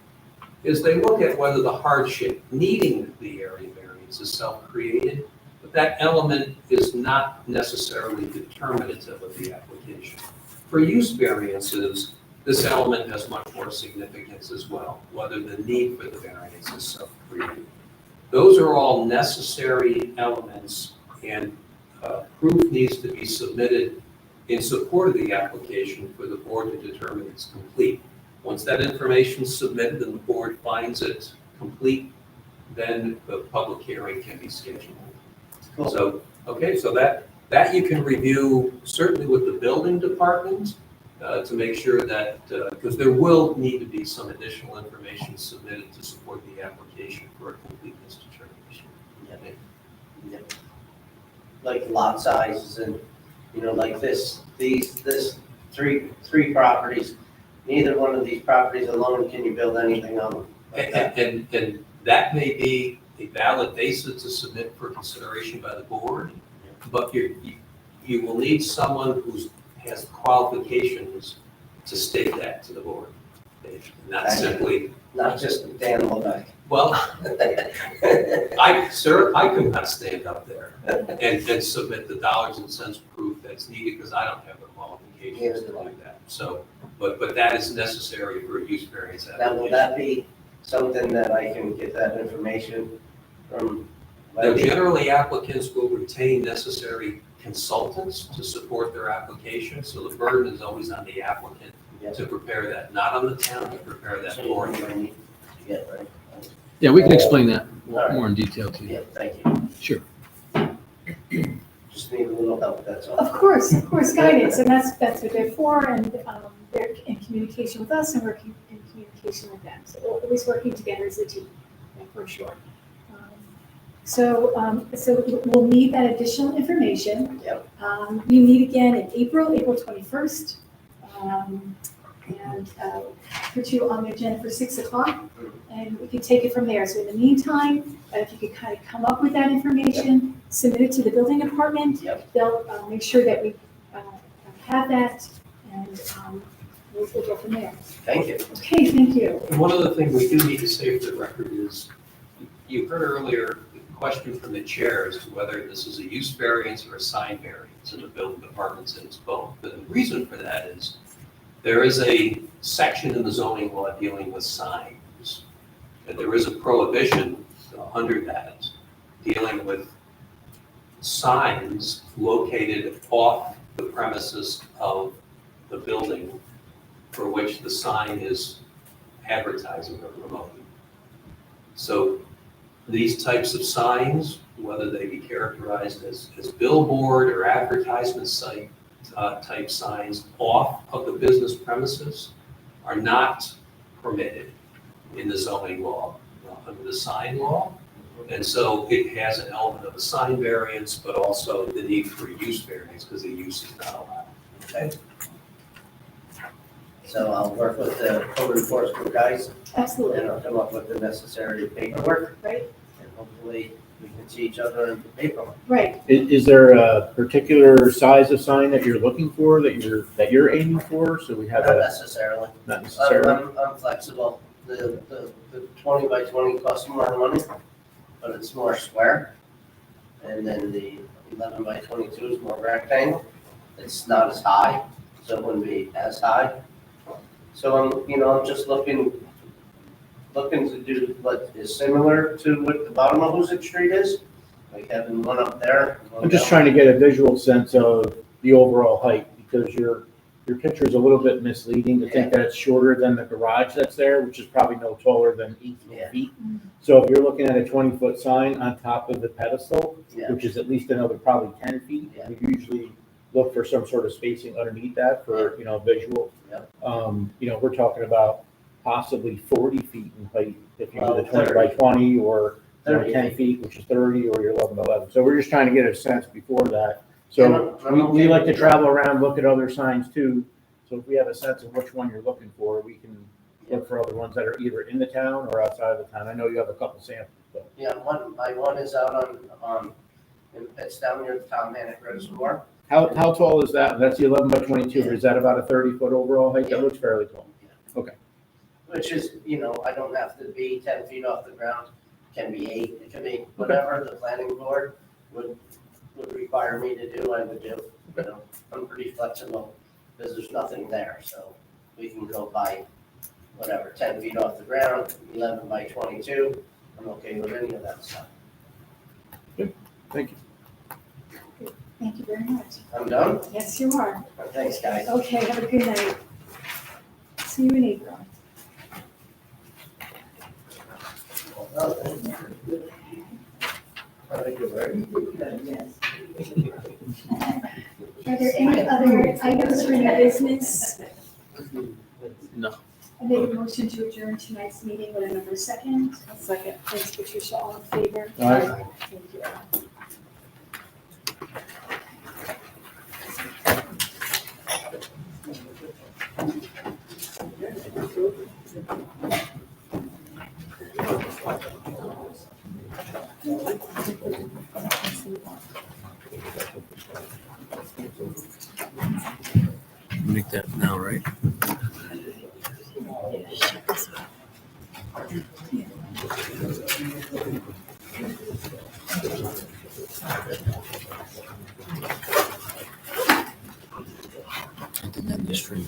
is they look at whether the hardship needing the area variance is self-created, but that element is not necessarily determinative of the application. For use variances, this element has much more significance as well, whether the need for the variance is self-created. Those are all necessary elements, and proof needs to be submitted in support of the application for the board to determine it's complete. Once that information is submitted and the board finds it complete, then the public hearing can be scheduled. Cool. So, okay, so that you can review certainly with the building department to make sure that, because there will need to be some additional information submitted to support the application for a completeness determination. Yep. Like lot sizes and, like this three properties, neither one of these properties alone can you build anything on them. And that may be a valid basis to submit for consideration by the board, but you will need someone who has qualifications to state that to the board. Not simply. Not just Dan Levesque. Well, I could not stand up there and submit the dollars and cents proof that's needed because I don't have the qualifications to do that. So, but that is necessary for a use variance application. Now, will that be something that I can get that information from? Now, generally, applicants will retain necessary consultants to support their application, so the burden is always on the applicant to prepare that, not on the town to prepare that for you. Yeah, right. Yeah, we can explain that more in detail to you. Yeah, thank you. Sure. Just need a little help, that's all. Of course, guidance, and that's what they're for, and they're in communication with us, and we're in communication with them. So we're always working together as a team, for sure. So we'll need that additional information. Yep. We meet again in April 21st, and put you on the agenda for 6 o'clock, and we can take it from there. So in the meantime, if you could kind of come up with that information, submit it to the building department. They'll make sure that we have that, and we'll go from there. Thank you. Okay, thank you. And one other thing we do need to say for the record is, you heard earlier the question from the chair as to whether this is a use variance or a sign variance, and the building department said it's both. The reason for that is there is a section in the zoning law dealing with signs, and there is a prohibition under that dealing with signs located off the premises of the building for which the sign is advertising or promoting. So these types of signs, whether they be characterized as billboard or advertisement site type signs off of the business premises, are not permitted in the zoning law, under the sign law. And so it has an element of a sign variance, but also the need for a use variance because the use is not allowed. Okay. So I'll work with the code enforcement guys. Absolutely. And I'll come up with the necessary paperwork. Right. And hopefully we can see each other in April. Right. Is there a particular size of sign that you're looking for, that you're aiming for? So we have Not necessarily. Not necessarily. I'm flexible. The 20 by 20 costs more money, but it's more square. And then the 11 by 22 is more rectangle. It's not as high, so it wouldn't be as high. So I'm just looking to do what is similar to what the bottom of Hoosick Street is, like having one up there. I'm just trying to get a visual sense of the overall height, because your picture is a little bit misleading to think that it's shorter than the garage that's there, which is probably no taller than 18 feet. So if you're looking at a 20-foot sign on top of the pedestal, which is at least another probably 10 feet, we usually look for some sort of spacing underneath that for, visual. We're talking about possibly 40 feet in height if you do the 20 by 20, or 10 feet, which is 30, or your 11 by 11. So we're just trying to get a sense before that. So we like to travel around, look at other signs too. So if we have a sense of which one you're looking for, we can look for other ones that are either in the town or outside of the town. I know you have a couple samples. But. Yeah, my one is out it's down near the Tom Manick Reservoir. How tall is that? That's the 11 by 22. Is that about a 30-foot overall height? That looks fairly tall. Okay. Which is, I don't have to be 10 feet off the ground. It can be 8, it can be whatever the planning board would require me to do, I would do. You know, I'm pretty flexible, because there's nothing there, so we can go by whatever, 10 feet off the ground, 11 by 22. I'm okay with any of that stuff. Thank you. Thank you very much. I'm done? Yes, you are. Thanks, guys. Okay, have a good night. See you in April. Are there any other items for new business? No. I make a motion to adjourn tonight's meeting with a number second. Second. Thanks, Patricia, all in favor? Aye. Thank you. Make that now, right? I did that just for you.